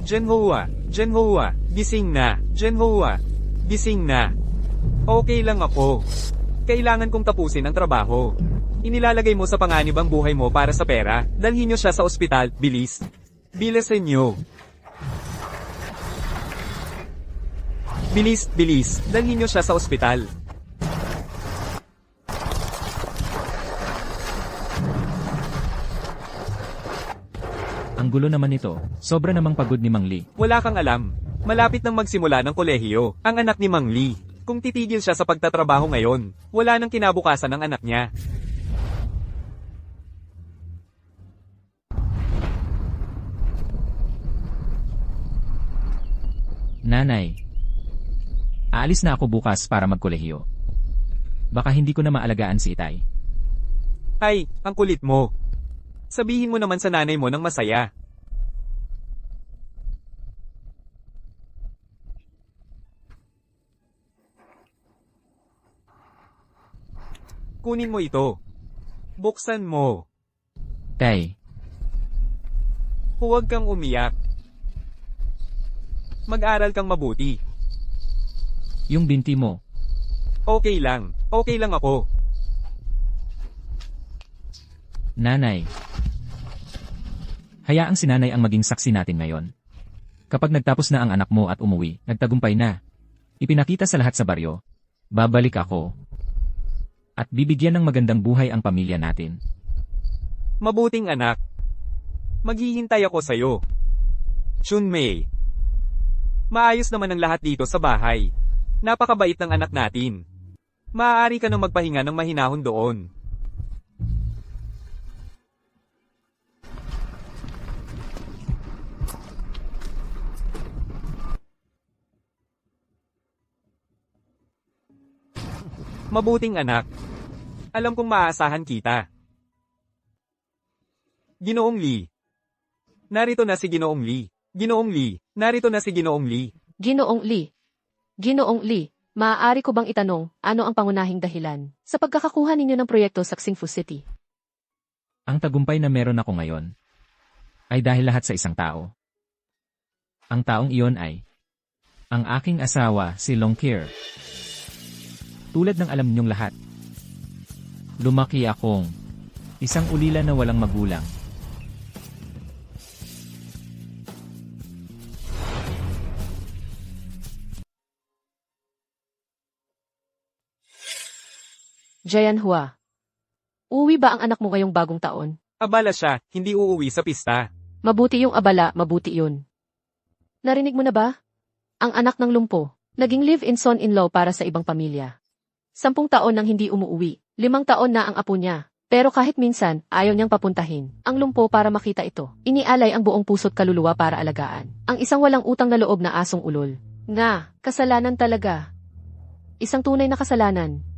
Genhua, Genhua, gising na. Genhua, gising na. Okay lang ako. Kailangan kong tapusin ang trabaho. Inilalagay mo sa panganib ang buhay mo para sa pera. Dalhin niyo siya sa ospital, bilis. Bilisan niyo. Bilis, bilis. Dalhin niyo siya sa ospital. Ang gulo naman nito. Sobra namang pagod ni Mang Lee. Wala kang alam. Malapit nang magsimula ng kolehiyo, ang anak ni Mang Lee. Kung titigil siya sa pagtatrabaho ngayon, wala nang kinabukasan ng anak niya. Nanay. Aalis na ako bukas para magkolehiyo. Baka hindi ko na maalagaan si Itay. Ay, ang kulit mo. Sabihin mo naman sa nanay mo ng masaya. Kunin mo ito. Buksan mo. Tay. Huwag kang umiyak. Mag-aral kang mabuti. Yung binti mo. Okay lang. Okay lang ako. Nanay. Hayaang si nanay ang maging saksi natin ngayon. Kapag nagtapos na ang anak mo at umuwi, nagtagumpay na. Ipinakita sa lahat sa baryo. Babalik ako. At bibigyan ng magandang buhay ang pamilya natin. Mabuting anak. Maghihintay ako sa'yo. Chunmei. Maayos naman ang lahat dito sa bahay. Napakabait ng anak natin. Maaari ka nang magpahinga ng mahinahon doon. Mabuting anak. Alam kong maaasahan kita. Ginoong Lee. Narito na si Ginoong Lee. Ginoong Lee. Narito na si Ginoong Lee. Ginoong Lee. Ginoong Lee, maaari ko bang itanong, ano ang pangunahing dahilan sa pagkakakuha ninyo ng proyekto sa Xingfu City? Ang tagumpay na meron ako ngayon ay dahil lahat sa isang tao. Ang taong iyon ay ang aking asawa, si Longkir. Tulad ng alam ninyong lahat, lumaki akong isang ulila na walang magulang. Jayanhua. Uwi ba ang anak mo ngayong bagong taon? Abala siya, hindi uuwi sa pista. Mabuti yung abala, mabuti yun. Narinig mo na ba? Ang anak ng lumpo, naging live-in son-in-law para sa ibang pamilya. 10 taon nang hindi umuuwi, 5 taon na ang apo niya. Pero kahit minsan, ayaw niyang papuntahin ang lumpo para makita ito. Inialay ang buong puso't kaluluwa para alagaan ang isang walang utang na loob na asong ulol. Nga, kasalanan talaga. Isang tunay na kasalanan.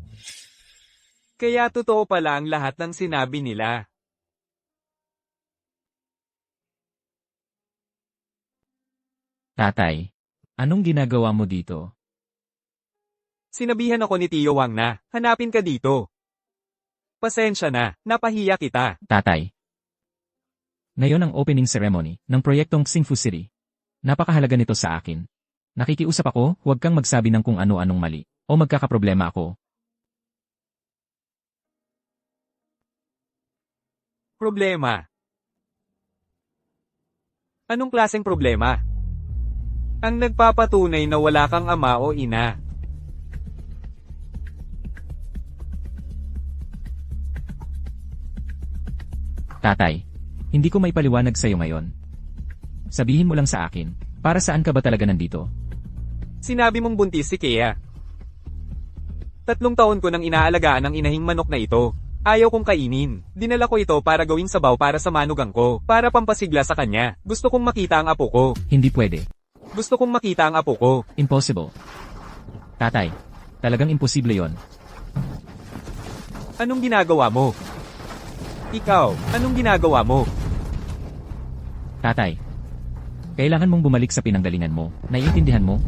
Kaya totoo pala ang lahat ng sinabi nila. Tatay, anong ginagawa mo dito? Sinabihan ako ni Tio Wang na, hanapin ka dito. Pasensya na, napahiya kita. Tatay. Ngayon ang opening ceremony ng proyektong Xingfu City. Napakahalaga nito sa akin. Nakikiusap ako, huwag kang magsabi ng kung ano-anong mali, o magkakaproblema ako. Problema. Anong klaseng problema? Ang nagpapatunay na wala kang ama o ina. Tatay, hindi ko may paliwanag sa'yo ngayon. Sabihin mo lang sa akin, para saan ka ba talaga nandito? Sinabi mong buntis si Kea. 3 taon ko nang inaalagaan ang inahing manok na ito. Ayaw kong kainin. Dinala ko ito para gawing sabaw para sa manugang ko, para pampasigla sa kanya. Gusto kong makita ang apo ko. Hindi pwede. Gusto kong makita ang apo ko. Impossible. Tatay, talagang imposible yon. Anong ginagawa mo? Ikaw, anong ginagawa mo? Tatay, kailangan mong bumalik sa pinanggalingan mo. Naiintindihan mo?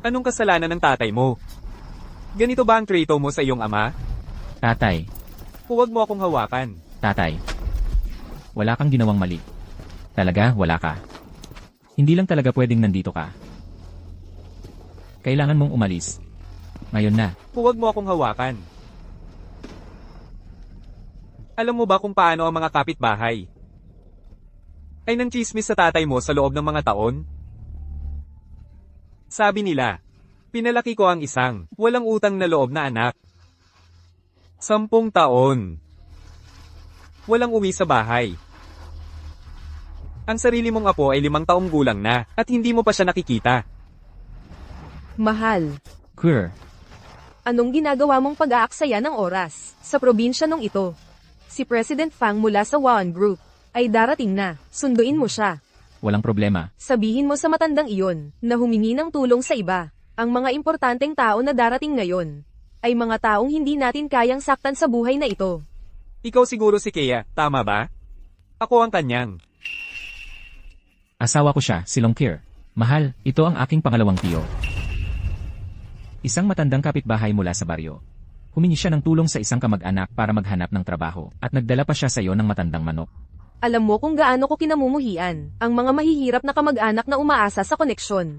Anong kasalanan ng tatay mo? Ganito ba ang treto mo sa iyong ama? Tatay, Huwag mo akong hawakan. tatay. Wala kang ginawang mali. Talaga, wala ka. Hindi lang talaga pwedeng nandito ka. Kailangan mong umalis. Ngayon na. Huwag mo akong hawakan. Alam mo ba kung paano ang mga kapitbahay ay nangchismis sa tatay mo sa loob ng mga taon? Sabi nila, pinalaki ko ang isang walang utang na loob na anak. 10 taon. Walang uwi sa bahay. Ang sarili mong apo ay 5 taong gulang na at hindi mo pa siya nakikita. Mahal, Queer. anong ginagawa mong pag-aaksaya ng oras sa probinsya nung ito? Si President Fang mula sa Wan Group ay darating na. Sunduin mo siya. Walang problema. Sabihin mo sa matandang iyon na humingi ng tulong sa iba. Ang mga importanteng tao na darating ngayon ay mga taong hindi natin kayang saktan sa buhay na ito. Ikaw siguro si Kea, tama ba? Ako ang kanyang. Asawa ko siya, si Longkir. Mahal, ito ang aking pangalawang tiyo. Isang matandang kapitbahay mula sa baryo. Humingi siya ng tulong sa isang kamag-anak para maghanap ng trabaho at nagdala pa siya sa iyo ng matandang manok. Alam mo kung gaano ko kinamumuhian ang mga mahihirap na kamag-anak na umaasa sa koneksyon.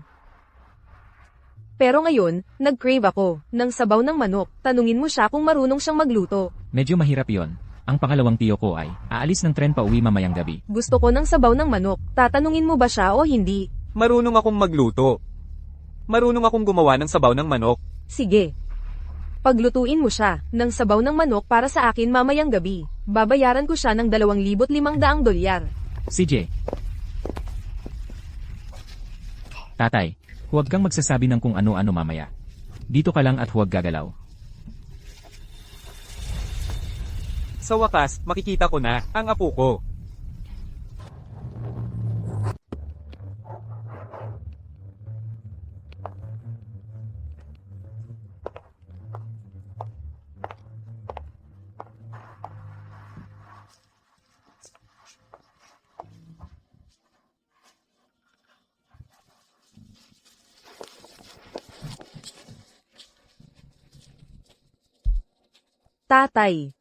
Pero ngayon, nag-crave ako ng sabaw ng manok. Tanungin mo siya kung marunong siyang magluto. Medyo mahirap yon. Ang pangalawang tiyo ko ay aalis ng tren pa uwi mamayang gabi. Gusto ko ng sabaw ng manok. Tatanungin mo ba siya o hindi? Marunong akong magluto. Marunong akong gumawa ng sabaw ng manok. Sige. Paglutuin mo siya ng sabaw ng manok para sa akin mamayang gabi. Babayaran ko siya ng $2,500. CJ. Tatay, huwag kang magsasabi ng kung ano-ano mamaya. Dito ka lang at huwag gagalaw. Sa wakas, makikita ko na ang apo ko. Tatay.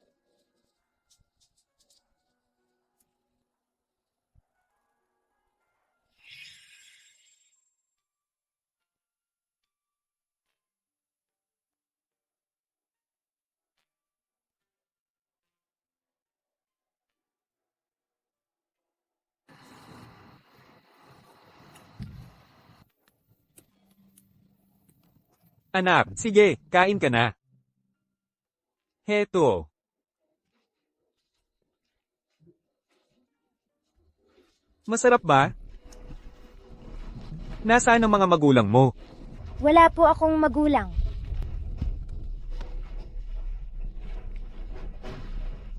Anak, sige, kain ka na. Heto. Masarap ba? Nasaan ang mga magulang mo? Wala po akong magulang.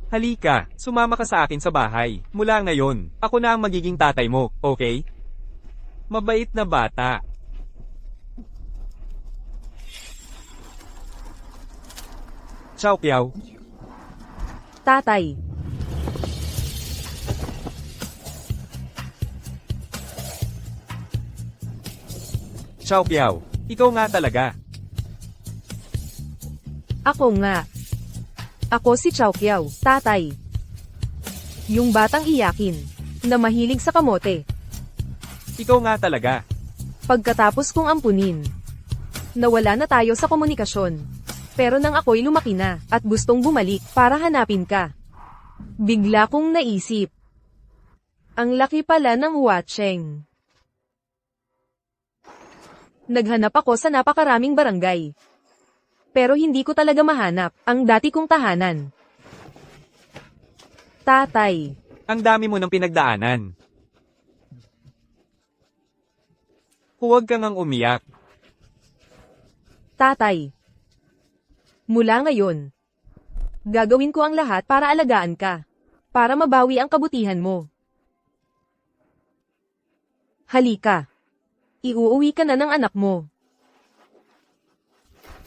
Halika, sumama ka sa akin sa bahay. Mula ngayon, ako na ang magiging tatay mo, okay? Mabait na bata. Ciao, Piao. Tatay. Ciao, Piao. Ikaw nga talaga. Ako nga. Ako si Chow Kiao, tatay. Yung batang iyakin, na mahilig sa kamote. Ikaw nga talaga. Pagkatapos kong ampunin, nawala na tayo sa komunikasyon. Pero nang ako'y lumaki na, at gustong bumalik para hanapin ka. Bigla kong naisip. Ang laki pala ng Huacheng. Naghanap ako sa napakaraming barangay. Pero hindi ko talaga mahanap ang dati kong tahanan. Tatay. Ang dami mo ng pinagdaanan. Huwag kang ang umiyak. Tatay. Mula ngayon, gagawin ko ang lahat para alagaan ka. Para mabawi ang kabutihan mo. Halika. Iuuwi ka na ng anak mo.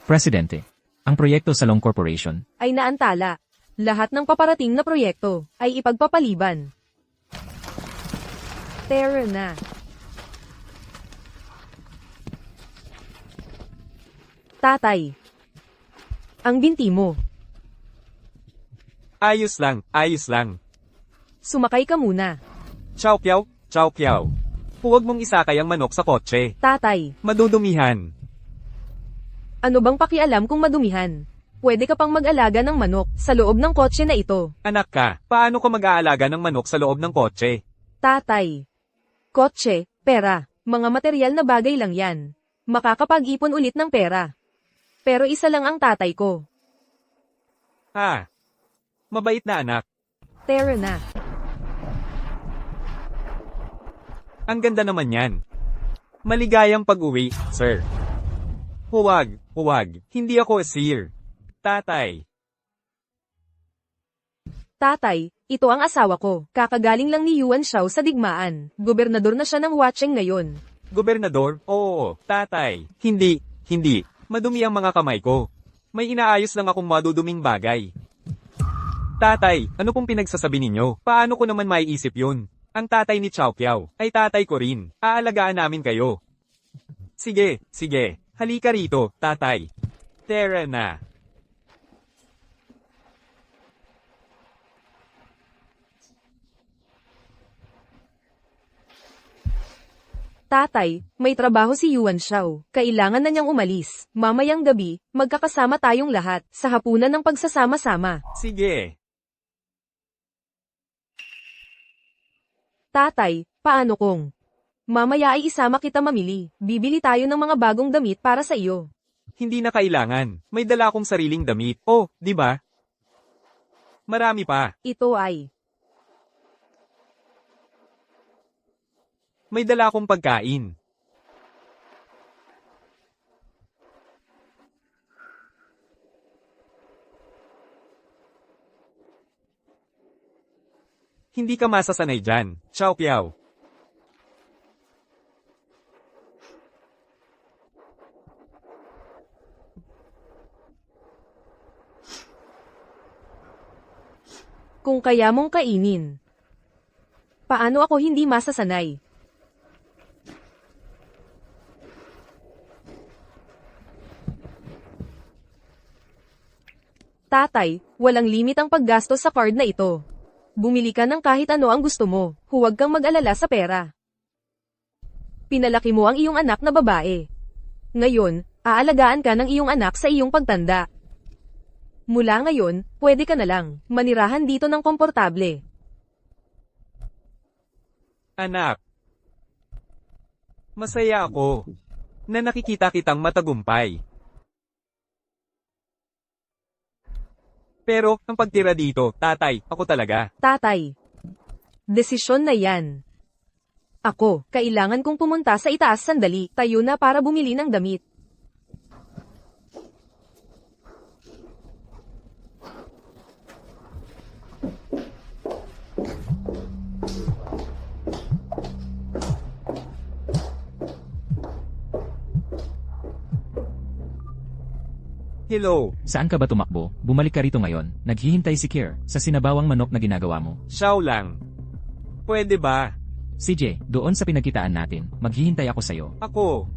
Presidente, ang proyekto sa Long Corporation Ay naantala. Lahat ng paparating na proyekto ay ipagpapaliban. Tara na. Tatay. Ang binti mo. Ayos lang, ayos lang. Sumakay ka muna. Chow Piao, Chow Piao. Huwag mong isakay ang manok sa kotse. Tatay, Madudumihan. ano bang pakialam kung madumihan? Pwede ka pang mag-alaga ng manok sa loob ng kotse na ito. Anak ka, paano ka mag-aalaga ng manok sa loob ng kotse? Tatay. Kotse, pera, mga material na bagay lang yan. Makakapag-ipon ulit ng pera. Pero isa lang ang tatay ko. Ha? Mabait na anak. Tara na. Ang ganda naman yan. Maligayang pag-uwi, sir. Huwag, huwag. Hindi ako asir. Tatay. Tatay, ito ang asawa ko. Kakagaling lang ni Yuan Shao sa digmaan. Gobernador na siya ng Huacheng ngayon. Gobernador? Oo, tatay. Hindi, hindi. Madumi ang mga kamay ko. May inaayos lang akong maduduming bagay. Tatay, ano pong pinagsasabi ninyo? Paano ko naman maiisip yun? Ang tatay ni Chow Piao ay tatay ko rin. Aalagaan namin kayo. Sige, sige. Halika rito, tatay. Tara na. Tatay, may trabaho si Yuan Shao. Kailangan na niyang umalis. Mamayang gabi, magkakasama tayong lahat sa hapunan ng pagsasama-sama. Sige. Tatay, paano kung? Mamaya ay isama kita mamili. Bibili tayo ng mga bagong damit para sa iyo. Hindi na kailangan. May dala akong sariling damit. Oh, di ba? Marami pa. Ito ay, May dala akong pagkain. Hindi ka masasanay dyan, Chow Piao. kung kaya mong kainin. Paano ako hindi masasanay? Tatay, walang limit ang paggastos sa card na ito. Bumili ka ng kahit ano ang gusto mo, huwag kang mag-alala sa pera. Pinalaki mo ang iyong anak na babae. Ngayon, aalagaan ka ng iyong anak sa iyong pagtanda. Mula ngayon, pwede ka na lang manirahan dito ng komportable. Anak. Masaya ako na nakikita kitang matagumpay. Pero, ang pagtira dito, tatay, ako talaga. Tatay, desisyon na yan. Ako, kailangan kong pumunta sa itaas sandali, tayo na para bumili ng damit. Hello, Saan ka ba tumakbo? Bumalik ka rito ngayon. Naghihintay si Kier sa sinabawang manok na ginagawa mo. Xiao lang. Pwede ba? CJ, doon sa pinagkitaan natin, maghihintay ako sa'yo. Ako.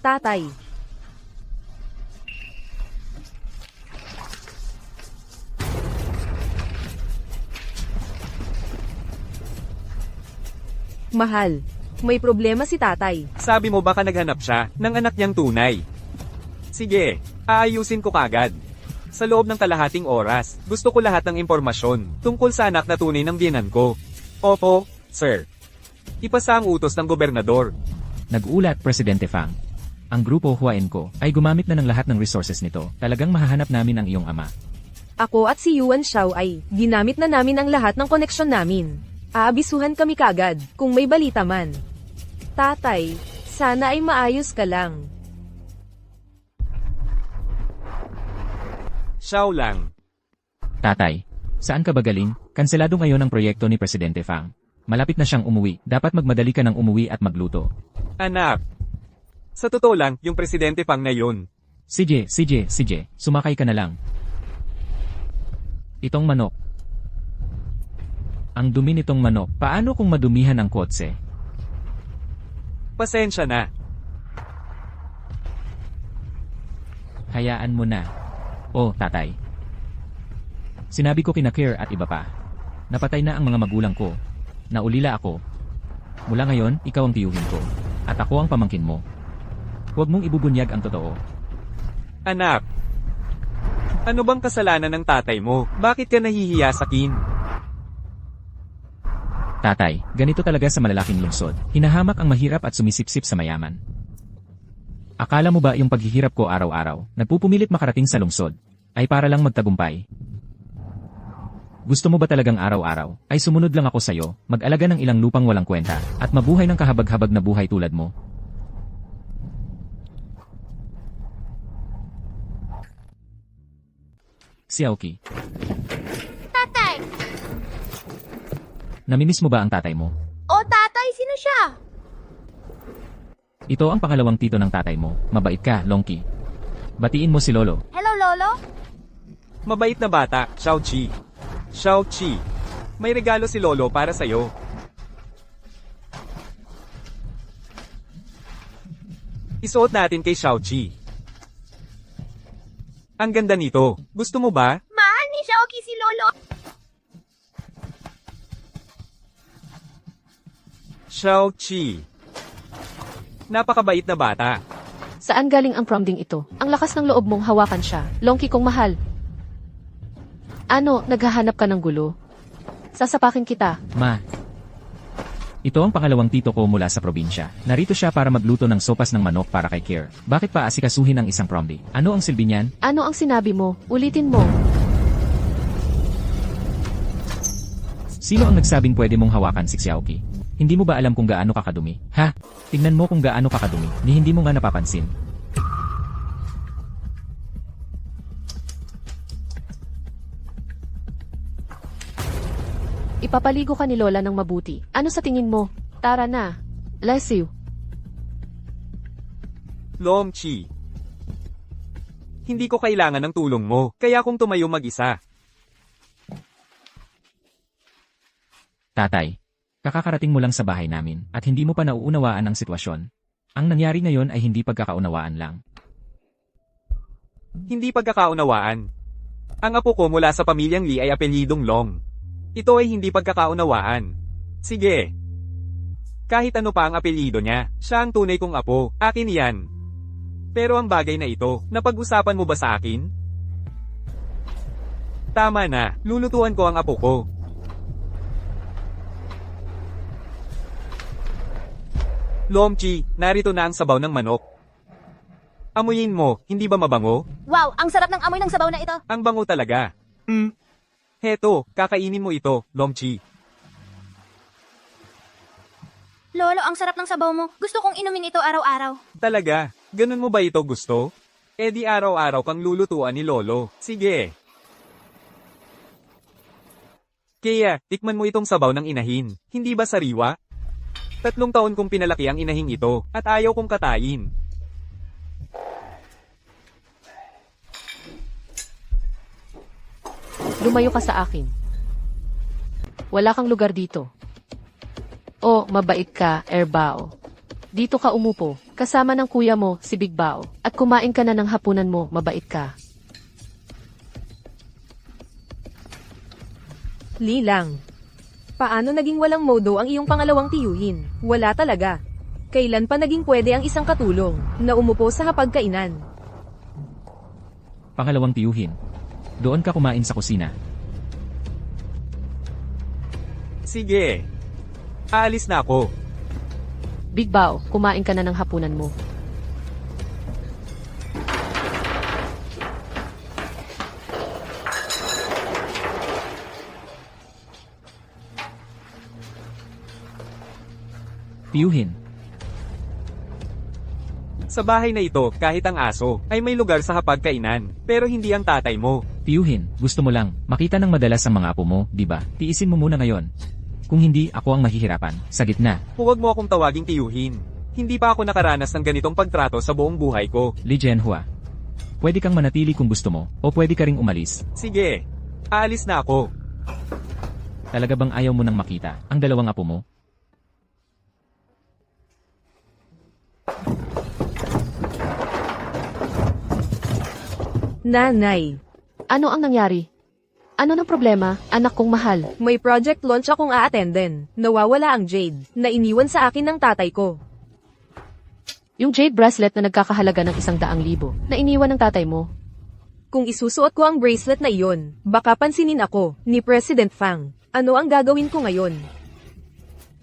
Tatay, mahal, may problema si tatay. Sabi mo baka naghanap siya ng anak niyang tunay. Sige, aayusin ko kagad. Sa loob ng kalahating oras, gusto ko lahat ng impormasyon tungkol sa anak na tunay ng biyenan ko. Opo, sir. Ipasa ang utos ng gobernador. Nag-ulat, Presidente Fang. Ang grupo Huaen ko ay gumamit na ng lahat ng resources nito. Talagang mahahanap namin ang iyong ama. Ako at si Yuan Shao ay ginamit na namin ang lahat ng koneksyon namin. Aabisuhan kami kagad kung may balita man. Tatay, sana ay maayos ka lang. Xiao lang. Tatay, saan ka ba galing? Kanselado ngayon ang proyekto ni Presidente Fang. Malapit na siyang umuwi. Dapat magmadali ka ng umuwi at magluto. Anak. Sa totoo lang, yung presidente pang na yun. CJ, sumakay ka na lang. Itong manok. Ang dumi nitong manok. Paano kung madumihan ang kotse? Pasensya na. Hayaan mo na. Oh, tatay. Sinabi ko kina Kier at iba pa. Napatay na ang mga magulang ko. Naulila ako. Mula ngayon, ikaw ang tiyuhin ko. At ako ang pamangkin mo. Huwag mong ibubunyag ang totoo. Anak, ano bang kasalanan ng tatay mo? Bakit ka nahihiya sa akin? Tatay, ganito talaga sa malalaking lungsod. Hinahamak ang mahirap at sumisipsip sa mayaman. Akala mo ba yung paghihirap ko araw-araw, nagpupumilit makarating sa lungsod, ay para lang magtagumpay? Gusto mo ba talagang araw-araw, ay sumunod lang ako sa'yo, mag-alaga ng ilang lupang walang kwenta, at mabuhay ng kahabag-habag na buhay tulad mo? Si Aoki, Tatay! namimiss mo ba ang tatay mo? O tatay, sino siya? Ito ang pangalawang tito ng tatay mo. Mabait ka, Longki. Batiin mo si Lolo. Hello, Lolo? Mabait na bata, Xiaoqi. Xiaoqi, may regalo si Lolo para sa'yo. Isuot natin kay Xiaoqi. Ang ganda nito. Gusto mo ba? Mahal ni Xiaoqi si Lolo. Xiaoqi. Napakabait na bata. Saan galing ang prom ding ito? Ang lakas ng loob mong hawakan siya. Longki kong mahal. Ano, naghahanap ka ng gulo? Sasapakin kita. Ma. Ito ang pangalawang tito ko mula sa probinsya. Narito siya para magluto ng sopas ng manok para kay Kier. Bakit pa asikasuhin ang isang prom day? Ano ang silbi niyan? Ano ang sinabi mo? Ulitin mo. Sino ang nagsabing pwede mong hawakan si Xiaoqi? Hindi mo ba alam kung gaano kakadumi? Ha? Tingnan mo kung gaano kakadumi, ni hindi mo nga napapansin. Ipapaligo ka ni Lola ng mabuti. Ano sa tingin mo? Tara na. Bless you. Longqi. Hindi ko kailangan ng tulong mo, kaya kung tumayo mag-isa. Tatay, kakakarating mo lang sa bahay namin at hindi mo pa nauunawaan ang sitwasyon. Ang nangyari ngayon ay hindi pagkakaunawaan lang. Hindi pagkakaunawaan. Ang apo ko mula sa pamilyang Lee ay apelyidong Long. Ito ay hindi pagkakaunawaan. Sige. Kahit ano pa ang apelyido niya, siya ang tunay kong apo, akin yan. Pero ang bagay na ito, napag-usapan mo ba sa akin? Tama na, lulutuan ko ang apo ko. Longqi, narito na ang sabaw ng manok. Amuyin mo, hindi ba mabango? Wow, ang sarap ng amoy ng sabaw na ito. Ang bango talaga. Heto, kakainin mo ito, Longqi. Lolo, ang sarap ng sabaw mo. Gusto kong inumin ito araw-araw. Talaga? Ganun mo ba ito gusto? Eh di araw-araw kang lulutuan ni Lolo. Sige. Kaya, tikman mo itong sabaw ng inahin. Hindi ba sariwa? 3 taon kong pinalaki ang inahing ito, at ayaw kong katayin. Lumayo ka sa akin. Wala kang lugar dito. Oh, mabait ka, Erbao. Dito ka umupo, kasama ng kuya mo, si Big Bao, at kumain ka na ng hapunan mo, mabait ka. Lilang. Paano naging walang modo ang iyong pangalawang tiyuhin? Wala talaga. Kailan pa naging pwede ang isang katulong na umupo sa hapagkainan? Pangalawang tiyuhin. Doon ka kumain sa kusina. Sige. Aalis na ako. Big Bao, kumain ka na ng hapunan mo. Tiyuhin. Sa bahay na ito, kahit ang aso, ay may lugar sa hapagkainan, pero hindi ang tatay mo. Tiyuhin, gusto mo lang, makita ng madalas ang mga apo mo, di ba? Tiisin mo muna ngayon. Kung hindi, ako ang mahihirapan. Sa gitna. Huwag mo akong tawaging tiyuhin. Hindi pa ako nakaranas ng ganitong pagtrato sa buong buhay ko. Li Jianhua. Pwede kang manatili kung gusto mo, o pwede ka ring umalis. Sige. Aalis na ako. Talaga bang ayaw mo nang makita ang dalawang apo mo? Nanay. Ano ang nangyari? Ano ng problema, anak kong mahal? May project launch akong a-attenden. Nawawala ang Jade, na iniwan sa akin ng tatay ko. Yung jade bracelet na nagkakahalaga ng 100,000 na iniwan ng tatay mo. Kung isusuot ko ang bracelet na iyon, baka pansinin ako, ni President Fang. Ano ang gagawin ko ngayon?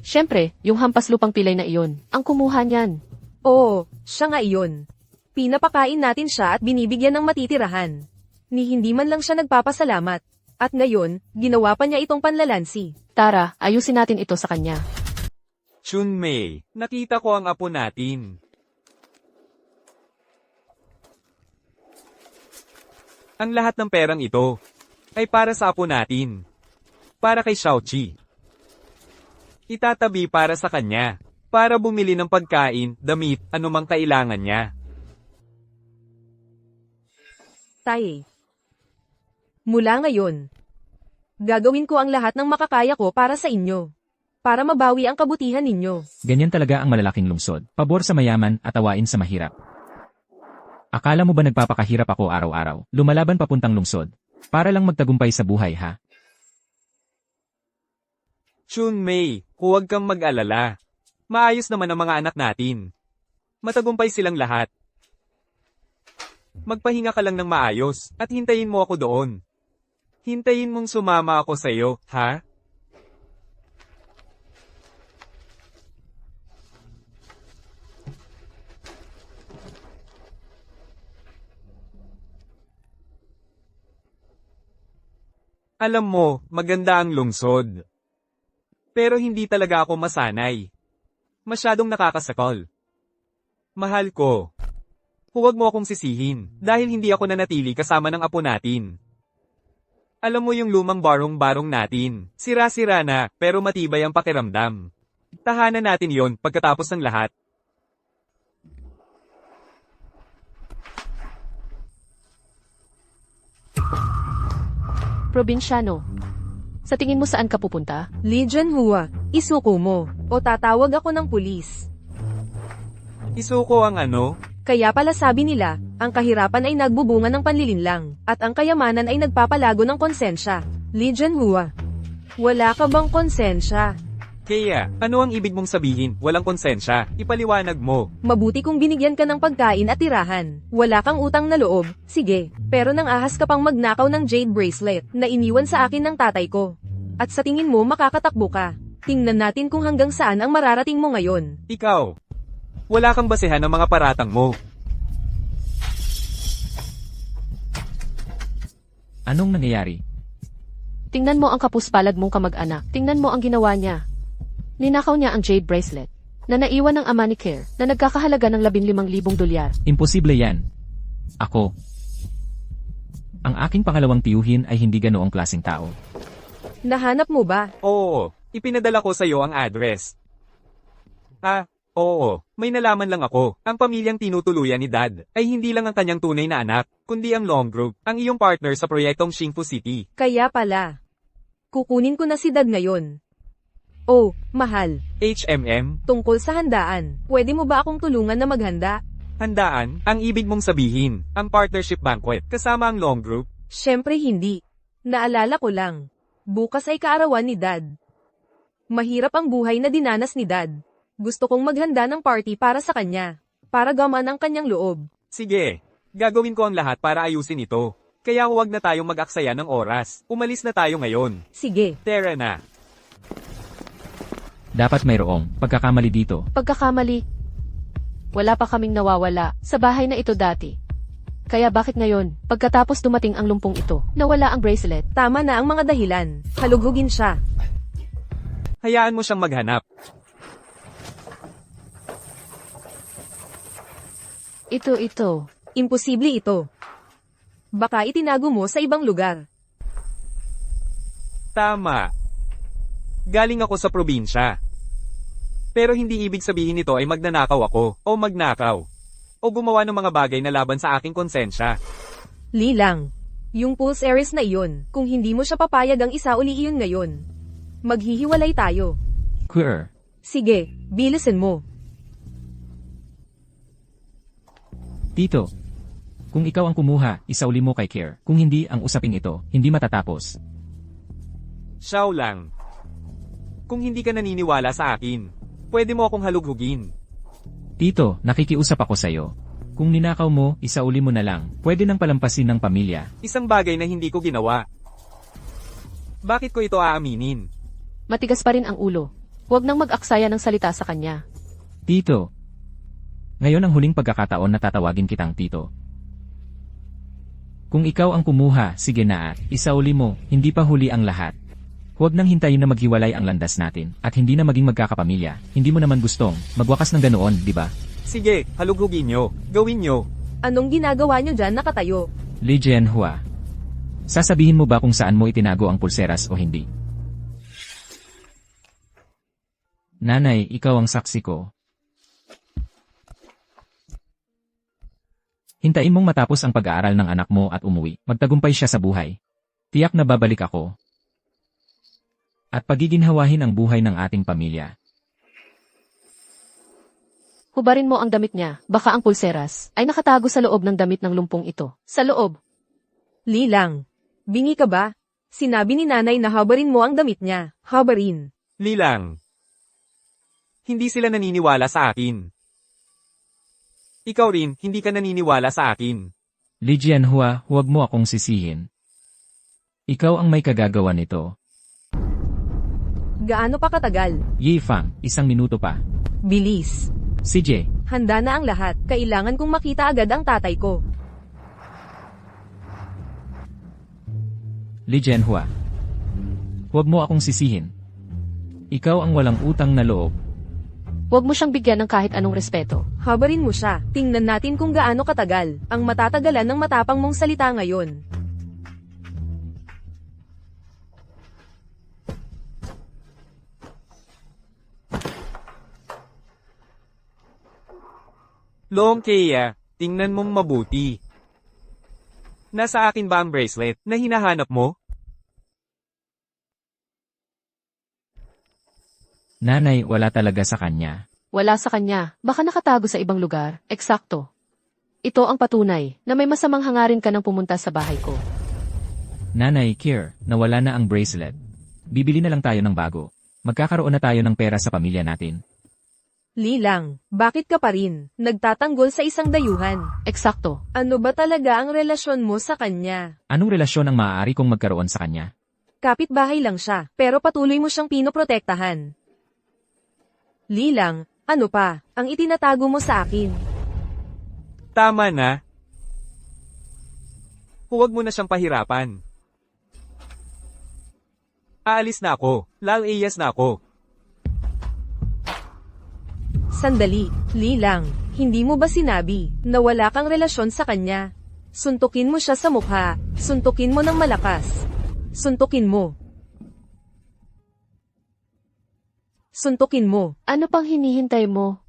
Siyempre, yung hampas lupang pilay na iyon, ang kumuha niyan. Oo, siya nga iyon. Pinapakain natin siya at binibigyan ng matitirahan. Ni hindi man lang siya nagpapasalamat. At ngayon, ginawa pa niya itong panlalansi. Tara, ayusin natin ito sa kanya. Chunmei, nakita ko ang apo natin. Ang lahat ng perang ito ay para sa apo natin. Para kay Xiaoqi. Itatabi para sa kanya. Para bumili ng pagkain, damit, anumang kailangan niya. Tay. Mula ngayon, gagawin ko ang lahat ng makakaya ko para sa inyo. Para mabawi ang kabutihan ninyo. Ganyan talaga ang malalaking lungsod. Pabor sa mayaman at awain sa mahirap. Akala mo ba nagpapakahirap ako araw-araw? Lumalaban papuntang lungsod. Para lang magtagumpay sa buhay, ha? Chunmei, huwag kang mag-alala. Maayos naman ang mga anak natin. Matagumpay silang lahat. Magpahinga ka lang ng maayos at hintayin mo ako doon. Hintayin mong sumama ako sa'yo, ha? Alam mo, maganda ang lungsod. Pero hindi talaga ako masanay. Masyadong nakakasakol. Mahal ko. Huwag mo akong sisihin, dahil hindi ako nanatili kasama ng apo natin. Alam mo yung lumang barong-barong natin, sira-sira na, pero matibay ang pakiramdam. Tahanan natin yon pagkatapos ng lahat. Probinsyano. Sa tingin mo saan ka pupunta? Legion Hua, isuko mo. O tatawag ako ng pulis. Isuko ang ano? Kaya pala sabi nila, ang kahirapan ay nagbubunga ng panlilinlang, at ang kayamanan ay nagpapalago ng konsensya. Legion Hua. Wala ka bang konsensya? Kaya, ano ang ibig mong sabihin, walang konsensya? Ipaliwanag mo. Mabuti kung binigyan ka ng pagkain at tirahan. Wala kang utang na loob, sige. Pero nang ahas ka pang magnakaw ng jade bracelet na iniwan sa akin ng tatay ko. At sa tingin mo makakatakbo ka. Tingnan natin kung hanggang saan ang mararating mo ngayon. Ikaw. Wala kang basehan ng mga paratang mo. Anong nangyayari? Tingnan mo ang kapuspalad mong kamag-anak. Tingnan mo ang ginawa niya. Ninakaw niya ang jade bracelet na naiwan ng ama ni Care na nagkakahalaga ng 15,000 dolyar. Imposible yan. Ako. Ang aking pangalawang tiyuhin ay hindi ganoong klaseng tao. Nahanap mo ba? Oo, ipinadala ko sa iyo ang address. Oo, may nalaman lang ako. Ang pamilyang tinutuluyan ni Dad ay hindi lang ang kanyang tunay na anak, kundi ang Long Group, ang iyong partner sa proyektong Xingfu City. Kaya pala. Kukunin ko na si Dad ngayon. Oh, mahal. HMM, Tungkol sa handaan, pwede mo ba akong tulungan na maghanda? handaan, ang ibig mong sabihin, ang partnership banquet, kasama ang Long Group. Siyempre hindi. Naalala ko lang. Bukas ay kaarawan ni Dad. Mahirap ang buhay na dinanas ni Dad. Gusto kong maghanda ng party para sa kanya. Para gaman ang kanyang loob. Sige, gagawin ko ang lahat para ayusin ito. Kaya huwag na tayong mag-aksaya ng oras. Umalis na tayo ngayon. Sige. Tara na. Dapat mayroong pagkakamali dito. Pagkakamali. Wala pa kaming nawawala sa bahay na ito dati. Kaya bakit ngayon, pagkatapos dumating ang lumpong ito, nawala ang bracelet? Tama na ang mga dahilan. Halugugin siya. Hayaan mo siyang maghanap. Ito. Imposible ito. Baka itinago mo sa ibang lugar. Tama. Galing ako sa probinsya. Pero hindi ibig sabihin nito ay magnanakaw ako, o magnakaw. O gumawa ng mga bagay na laban sa aking konsensya. Lilang. Yung pulse Aries na iyon, kung hindi mo siya papayag ang isa uli iyon ngayon. Maghihiwalay tayo. Queer. Sige, bilisan mo. Tito. Kung ikaw ang kumuha, isauli mo kay Kier. Kung hindi, ang usaping ito, hindi matatapos. Xiao lang. Kung hindi ka naniniwala sa akin, pwede mo akong halughugin. Tito, nakikiusap ako sa'yo. Kung ninakaw mo, isauli mo na lang. Pwede nang palampasin ng pamilya. Isang bagay na hindi ko ginawa. Bakit ko ito aaminin? Matigas pa rin ang ulo. Huwag nang mag-aksaya ng salita sa kanya. Tito. Ngayon ang huling pagkakataon na tatawagin kitang Tito. Kung ikaw ang kumuha, sige na at isauli mo, hindi pa huli ang lahat. Huwag nang hintayin na maghiwalay ang landas natin, at hindi na maging magkakapamilya. Hindi mo naman gustong magwakas ng ganoon, di ba? Sige, halughugin nyo. Gawin nyo. Anong ginagawa nyo dyan nakatayo? Li Jianhua. Sasabihin mo ba kung saan mo itinago ang pulseras o hindi? Nanay, ikaw ang saksi ko. Hintayin mong matapos ang pag-aaral ng anak mo at umuwi. Magtagumpay siya sa buhay. Tiyak na babalik ako. At pagiginhawahin ang buhay ng ating pamilya. Hubarin mo ang damit niya, baka ang pulseras ay nakatago sa loob ng damit ng lumpong ito. Sa loob. Lilang. Bingi ka ba? Sinabi ni nanay na habarin mo ang damit niya. Habarin. Lilang. Hindi sila naniniwala sa akin. Ikaw rin, hindi ka naniniwala sa akin. Li Jianhua, huwag mo akong sisihin. Ikaw ang may kagagawa nito. Gaano pa katagal? Yi Fang, 1 minuto pa. Bilis. CJ, Handa na ang lahat. Kailangan kong makita agad ang tatay ko. Li Jianhua. Huwag mo akong sisihin. Ikaw ang walang utang na loob. Huwag mo siyang bigyan ng kahit anong respeto. Habarin mo siya. Tingnan natin kung gaano katagal ang matatagalan ng matapang mong salita ngayon. Long Kea, tingnan mong mabuti. Nasa akin ba ang bracelet na hinahanap mo? Nanay, wala talaga sa kanya. Wala sa kanya, baka nakatago sa ibang lugar. Eksakto. Ito ang patunay na may masamang hangarin ka ng pumunta sa bahay ko. Nanay, Kier, nawala na ang bracelet. Bibili na lang tayo ng bago. Magkakaroon na tayo ng pera sa pamilya natin. Lilang, bakit ka pa rin nagtatanggol sa isang dayuhan? Eksakto. Ano ba talaga ang relasyon mo sa kanya? Anong relasyon ang maaari kong magkaroon sa kanya? Kapitbahay lang siya, pero patuloy mo siyang pinoprotektahan. Lilang, ano pa, ang itinatago mo sa akin? Tama na. Huwag mo na siyang pahirapan. Aalis na ako. Lalayas na ako. Sandali, Lilang, hindi mo ba sinabi na wala kang relasyon sa kanya? Suntukin mo siya sa mukha, suntukin mo ng malakas. Suntukin mo. Suntukin mo. Ano pang hinihintay mo?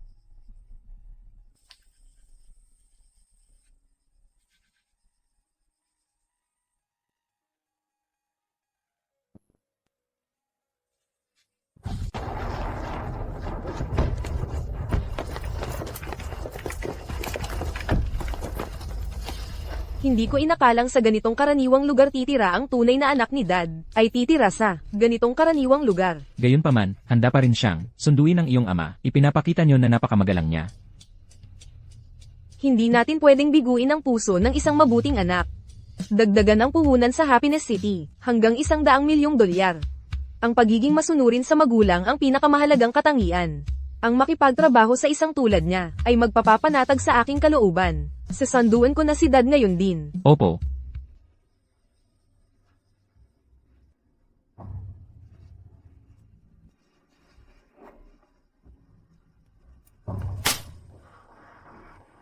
Hindi ko inakalang sa ganitong karaniwang lugar titira ang tunay na anak ni Dad, ay titira sa ganitong karaniwang lugar. Gayunpaman, handa pa rin siyang sunduin ng iyong ama. Ipinapakita niyo na napakamagalang niya. Hindi natin pwedeng biguin ang puso ng isang mabuting anak. Dagdagan ang puhunan sa Happiness City, hanggang $100 milyong. Ang pagiging masunurin sa magulang ang pinakamahalagang katangian. Ang makipagtrabaho sa isang tulad niya, ay magpapapanatag sa aking kalooban. Sasanduan ko na si Dad ngayon din. Opo.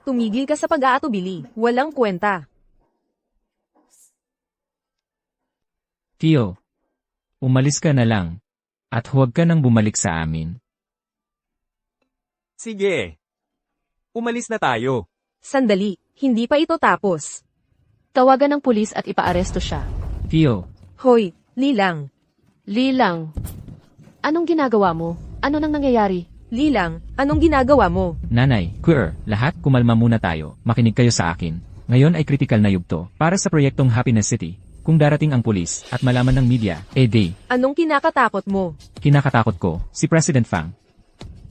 Tumigil ka sa pag-aatubili, walang kwenta. Tio. Umalis ka na lang. At huwag ka nang bumalik sa amin. Sige. Umalis na tayo. Sandali, hindi pa ito tapos. Tawagan ng pulis at ipaaresto siya. Tio. Hoy, Lilang. Lilang. Anong ginagawa mo? Ano nang nangyayari? Lilang, anong ginagawa mo? Nanay, Queer, lahat kumalma muna tayo. Makinig kayo sa akin. Ngayon ay critical na yugto para sa proyektong Happiness City. Kung darating ang pulis at malaman ng media, Anong kinakatakot mo? kinakatakot ko, si President Fang.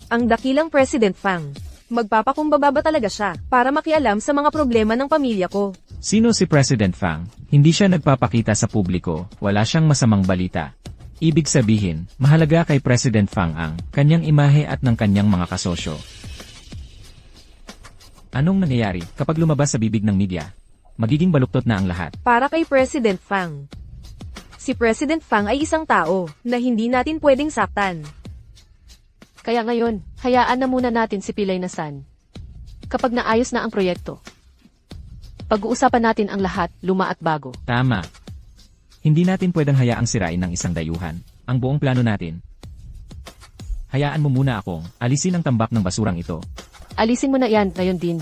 Ang dakilang President Fang. Magpapakumbaba ba talaga siya para makialam sa mga problema ng pamilya ko? Sino si President Fang? Hindi siya nagpapakita sa publiko, wala siyang masamang balita. Ibig sabihin, mahalaga kay President Fang ang kanyang imahe at ng kanyang mga kasosyo. Anong nangyayari kapag lumabas sa bibig ng media? Magiging baluktot na ang lahat. Para kay President Fang. Si President Fang ay isang tao na hindi natin pwedeng saktan. Kaya ngayon, hayaan na muna natin si Pilay na San. Kapag naayos na ang proyekto, pag-uusapan natin ang lahat, luma at bago. Tama. Hindi natin pwedeng hayaang sirain ng isang dayuhan ang buong plano natin. Hayaan mo muna akong alisin ang tambak ng basurang ito. Alisin mo na yan, ngayon din.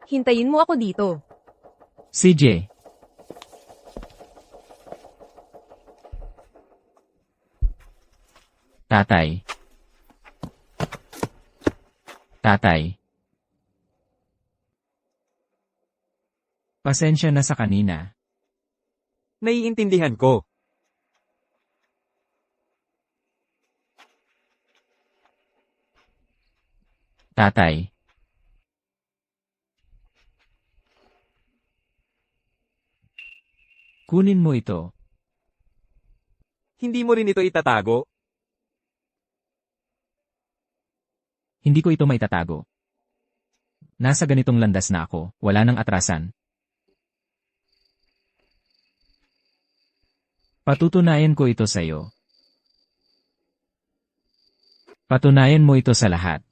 Hintayin mo ako dito. CJ. Tatay. Tatay. Pasensya na sa kanina. Naiintindihan ko. Tatay. Kunin mo ito. Hindi mo rin ito itatago. Hindi ko ito maitatago. Nasa ganitong landas na ako, wala nang atrasan. Patutunayan ko ito sa iyo. Patunayan mo ito sa lahat.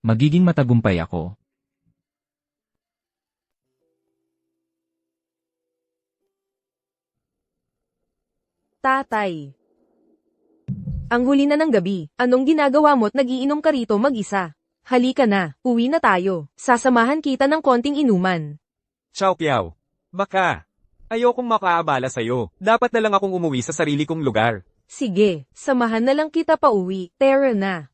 Magiging matagumpay ako. Tatay. Ang huli na ng gabi, anong ginagawa mo't nagiinom ka rito mag-isa? Halika na, uwi na tayo. Sasamahan kita ng konting inuman. Chow Kiao. Baka. Ayokong makaabala sa'yo. Dapat na lang akong umuwi sa sarili kong lugar. Sige, samahan na lang kita pa uwi. Tara na.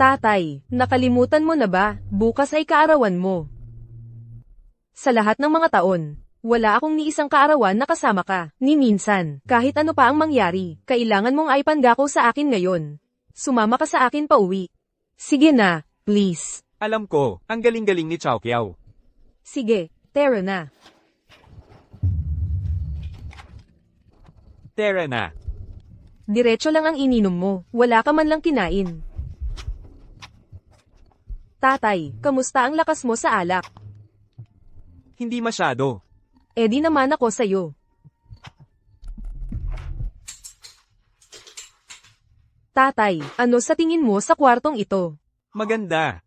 Tatay, nakalimutan mo na ba? Bukas ay kaarawan mo. Sa lahat ng mga taon, wala akong ni isang kaarawan na kasama ka, ni minsan. Kahit ano pa ang mangyari, kailangan mong ay pangako sa akin ngayon. Sumama ka sa akin pa uwi. Sige na, please. Alam ko, ang galing-galing ni Chow Kiao. Sige, tara na. Tara na. Diretso lang ang ininom mo, wala ka man lang kinain. Tatay, kamusta ang lakas mo sa alak? Hindi masyado. Eh di naman ako sa'yo. Tatay, ano sa tingin mo sa kwartong ito? Maganda.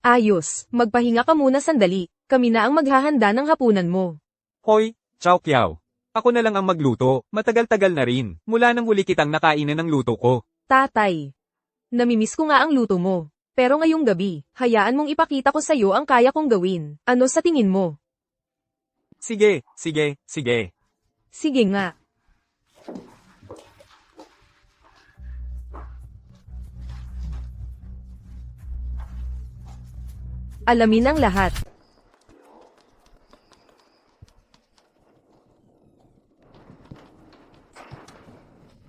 Ayos, magpahinga ka muna sandali. Kami na ang maghahanda ng hapunan mo. Hoy, Chow Kiao. Ako na lang ang magluto. Matagal-tagal na rin. Mula nang huli kitang nakainan ng luto ko. Tatay, namimiss ko nga ang luto mo. Pero ngayong gabi, hayaan mong ipakita ko sa'yo ang kaya kong gawin. Ano sa tingin mo? Sige, sige, sige. Sige nga. Alamin ang lahat.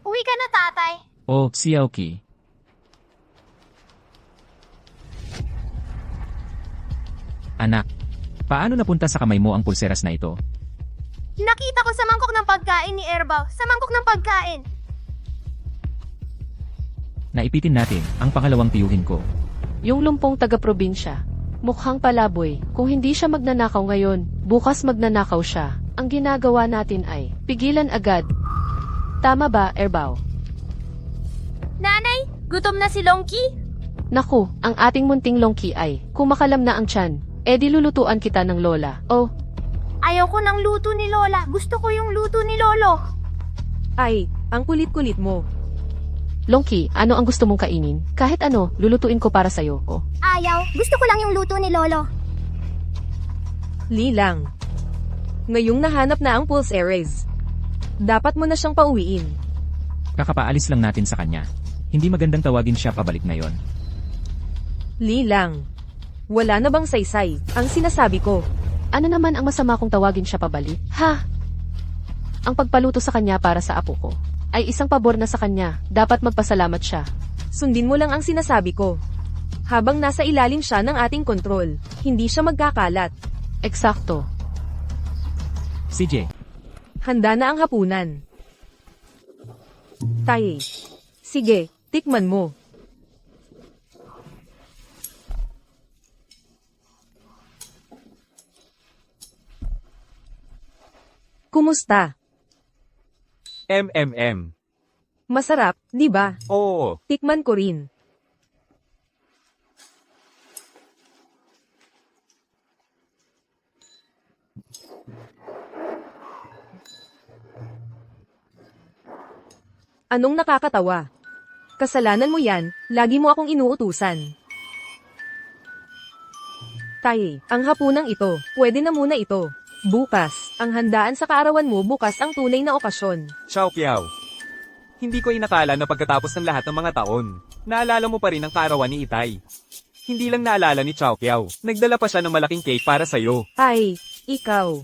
Uwi ka na, tatay. O, Xiaoqi. Anak, paano napunta sa kamay mo ang pulseras na ito? Nakita ko sa mangkok ng pagkain ni Erbaw. Sa mangkok ng pagkain. Naipitin natin ang pangalawang tiyuhin ko. Yung lumpong taga-probinsya. Mukhang palaboy. Kung hindi siya magnanakaw ngayon, bukas magnanakaw siya. Ang ginagawa natin ay, pigilan agad. Tama ba, Erbaw? Nanay, gutom na si Longki? Naku, ang ating munting longki ay, kung makalam na ang tiyan, di lulutuan kita ng lola. Oh, Ayaw ko ng luto ni Lola. Gusto ko yung luto ni Lolo. Ay, ang kulit-kulit mo. Longki, ano ang gusto mong kainin? Kahit ano, lulutuin ko para sa'yo. Oh. Ayaw. Gusto ko lang yung luto ni Lolo. Lilang. Ngayong nahanap na ang pulse Ares. Dapat mo na siyang pauwiin. Kakapaalis lang natin sa kanya. Hindi magandang tawagin siya pabalik ngayon. Li lang. Wala na bang saysay, ang sinasabi ko. Ano naman ang masama kung tawagin siya pabalik? Ha? Ang pagpaluto sa kanya para sa apo ko ay isang pabor na sa kanya. Dapat magpasalamat siya. Sundin mo lang ang sinasabi ko. Habang nasa ilalim siya ng ating kontrol, hindi siya magkakalat. Eksakto. CJ, Handa na ang hapunan. Taye. Sige, tikman mo. Kumusta? MMM. Masarap, di ba? Oo. Tikman ko rin. Anong nakakatawa? Kasalanan mo yan, lagi mo akong inuutusan. Taye, ang hapunang ito, pwede na muna ito. Bukas, ang handaan sa kaarawan mo bukas ang tunay na okasyon. Xiao Piao. Hindi ko inakala na pagkatapos ng lahat ng mga taon, naalala mo pa rin ang kaarawan ni Itay. Hindi lang naalala ni Xiao Piao, nagdala pa siya ng malaking cake para sa'yo. Ay, ikaw.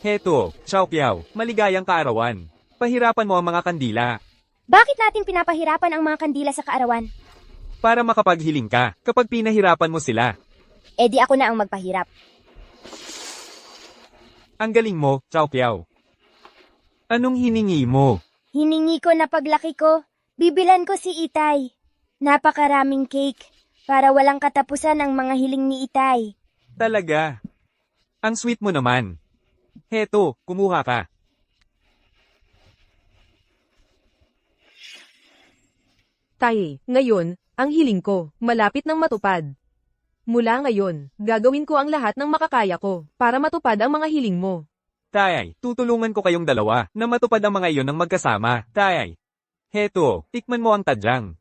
Heto, Xiao Piao, maligayang kaarawan. Pahirapan mo ang mga kandila, Bakit natin pinapahirapan ang mga kandila sa kaarawan? para makapaghiling ka kapag pinahirapan mo sila. Eh di ako na ang magpahirap. Ang galing mo, Xiao Piao. Anong hiningi mo? Hiningi ko na paglaki ko, bibilan ko si Itay. Napakaraming cake, para walang katapusan ang mga hiling ni Itay. Talaga. Ang sweet mo naman. Heto, kumuha ka. Taye, ngayon, ang hiling ko, malapit ng matupad. Mula ngayon, gagawin ko ang lahat ng makakaya ko, para matupad ang mga hiling mo. Tayay, tutulungan ko kayong dalawa na matupad ang mga iyon ng magkasama. Tayay. Heto, tikman mo ang tadyang.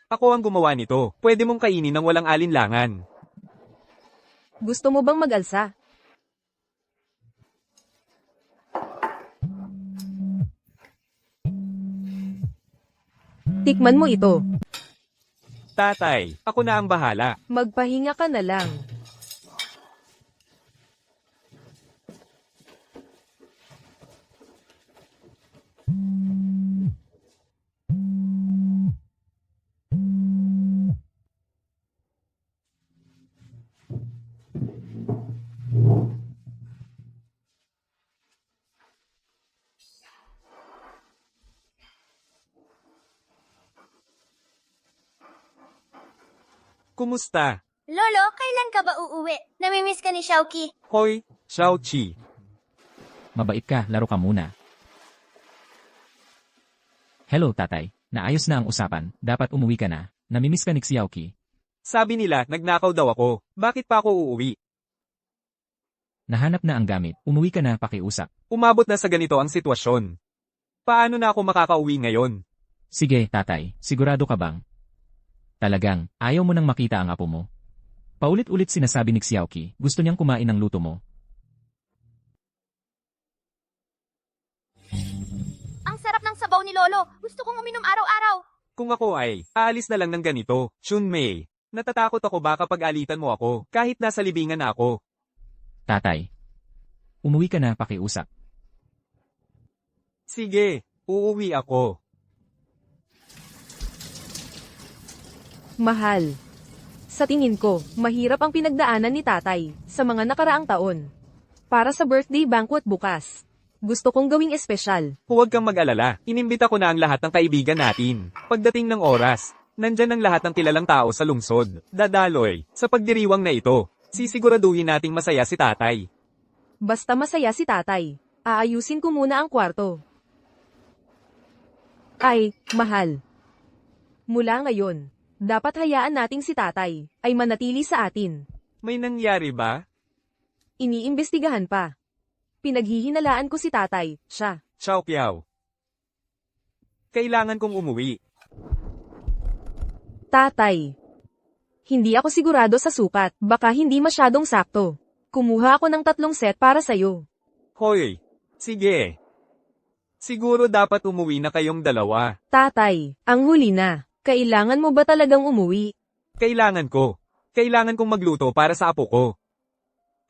Ako ang gumawa nito. Pwede mong kainin ng walang alinlangan. Gusto mo bang mag-alsa? Tikman mo ito. Tatay, ako na ang bahala. Magpahinga ka na lang. Kumusta? Lolo, kailan ka ba uuwi? Namimiss ka ni Xiaoqi. Hoy, Xiaoqi. mabait ka, laro ka muna. Hello tatay, naayos na ang usapan, dapat umuwi ka na. Namimiss ka ni Xiaoqi. Sabi nila, nagnakaw daw ako. Bakit pa ako uuwi? Nahanap na ang gamit, umuwi ka na pakiusap. Umabot na sa ganito ang sitwasyon. Paano na ako makakauwi ngayon? Sige, tatay, sigurado ka bang? Talagang, ayaw mo nang makita ang apo mo. Paulit-ulit sinasabi ni Xiaoqi, gusto niyang kumain ng luto mo. Ang sarap ng sabaw ni Lolo. Gusto kong uminom araw-araw. Kung ako ay, aalis na lang ng ganito, Shunmei. Natatakot ako baka pag-alitan mo ako, kahit nasa libingan na ako. Tatay, umuwi ka na pakiusap. Sige, uuwi ako. Mahal. Sa tingin ko, mahirap ang pinagdaanan ni tatay sa mga nakaraang taon. Para sa birthday banquet bukas, gusto kong gawing espesyal. Huwag kang mag-alala, inimbita ko na ang lahat ng kaibigan natin. Pagdating ng oras, nandyan ang lahat ng kilalang tao sa lungsod. Dadaloy, sa pagdiriwang na ito, sisiguraduhin nating masaya si tatay. Basta masaya si tatay, aayusin ko muna ang kwarto. Ay, mahal. Mula ngayon, dapat hayaan nating si tatay ay manatili sa atin. May nangyari ba? Iniimbestigahan pa. Pinaghihinalaan ko si tatay, siya. Xiao Piao. Kailangan kong umuwi. Tatay. Hindi ako sigurado sa sukat, baka hindi masyadong sakto. Kumuha ako ng 3 set para sa'yo. Hoy, sige. Siguro dapat umuwi na kayong dalawa. Tatay, ang huli na. Kailangan mo ba talagang umuwi? Kailangan ko. Kailangan kong magluto para sa apo ko.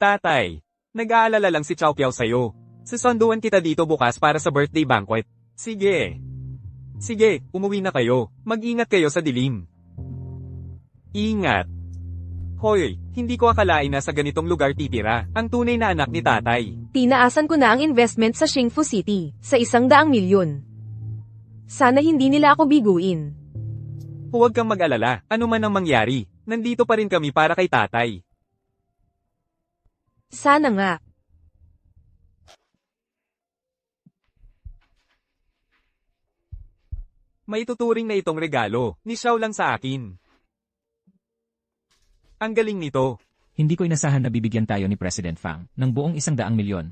Tatay, nag-aalala lang si Chow Kiao sa'yo. Susunduan kita dito bukas para sa birthday banquet. Sige. Sige, umuwi na kayo. Mag-ingat kayo sa dilim. Ingat. Hoy, hindi ko akalain na sa ganitong lugar titira ang tunay na anak ni tatay. Tinaasan ko na ang investment sa Xingfu City, sa 100 milyon. Sana hindi nila ako biguin. Huwag kang mag-alala, ano man ang mangyari. Nandito pa rin kami para kay tatay. Sana nga. May tuturing na itong regalo, ni Xiao lang sa akin. Ang galing nito. Hindi ko inasahan na bibigyan tayo ni President Fang ng buong 100 milyon.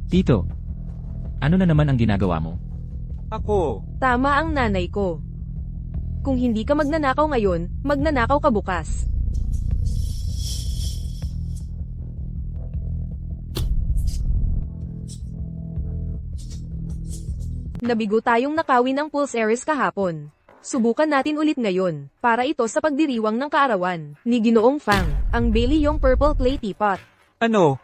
Tito, ano na naman ang ginagawa mo? Ako, Tama ang nanay ko. Kung hindi ka magnanakaw ngayon, magnanakaw ka bukas. Nabigo tayong nakawin ang Pulse Ares kahapon. Subukan natin ulit ngayon, para ito sa pagdiriwang ng kaarawan, ni Ginoong Fang, ang Bailey yung Purple Clay Teapot. ano?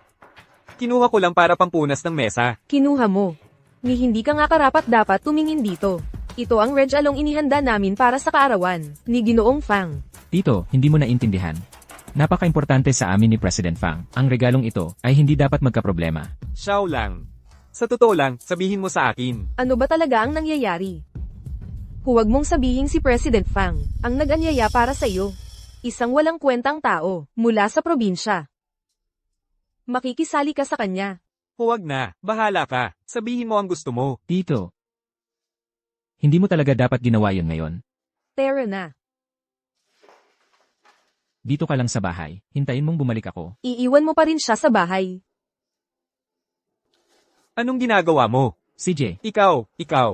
Kinuha ko lang para pampunas ng mesa. Kinuha mo. Ni hindi ka nga karapat dapat tumingin dito. Ito ang Reg Along inihanda namin para sa kaarawan, ni Ginoong Fang. Tito, hindi mo naintindihan. Napaka-importante sa amin ni President Fang. Ang regalong ito ay hindi dapat magkaproblema. Xiao lang. Sa totoo lang, sabihin mo sa akin. Ano ba talaga ang nangyayari? Huwag mong sabihin si President Fang, ang nag-anyaya para sa iyo. Isang walang kwentang tao, mula sa probinsya. Makikisali ka sa kanya. Huwag na, bahala ka. Sabihin mo ang gusto mo. Tito, hindi mo talaga dapat ginawa yun ngayon. Tara na. Dito ka lang sa bahay. Hintayin mong bumalik ako. Iiwan mo pa rin siya sa bahay. Anong ginagawa mo? CJ, Ikaw.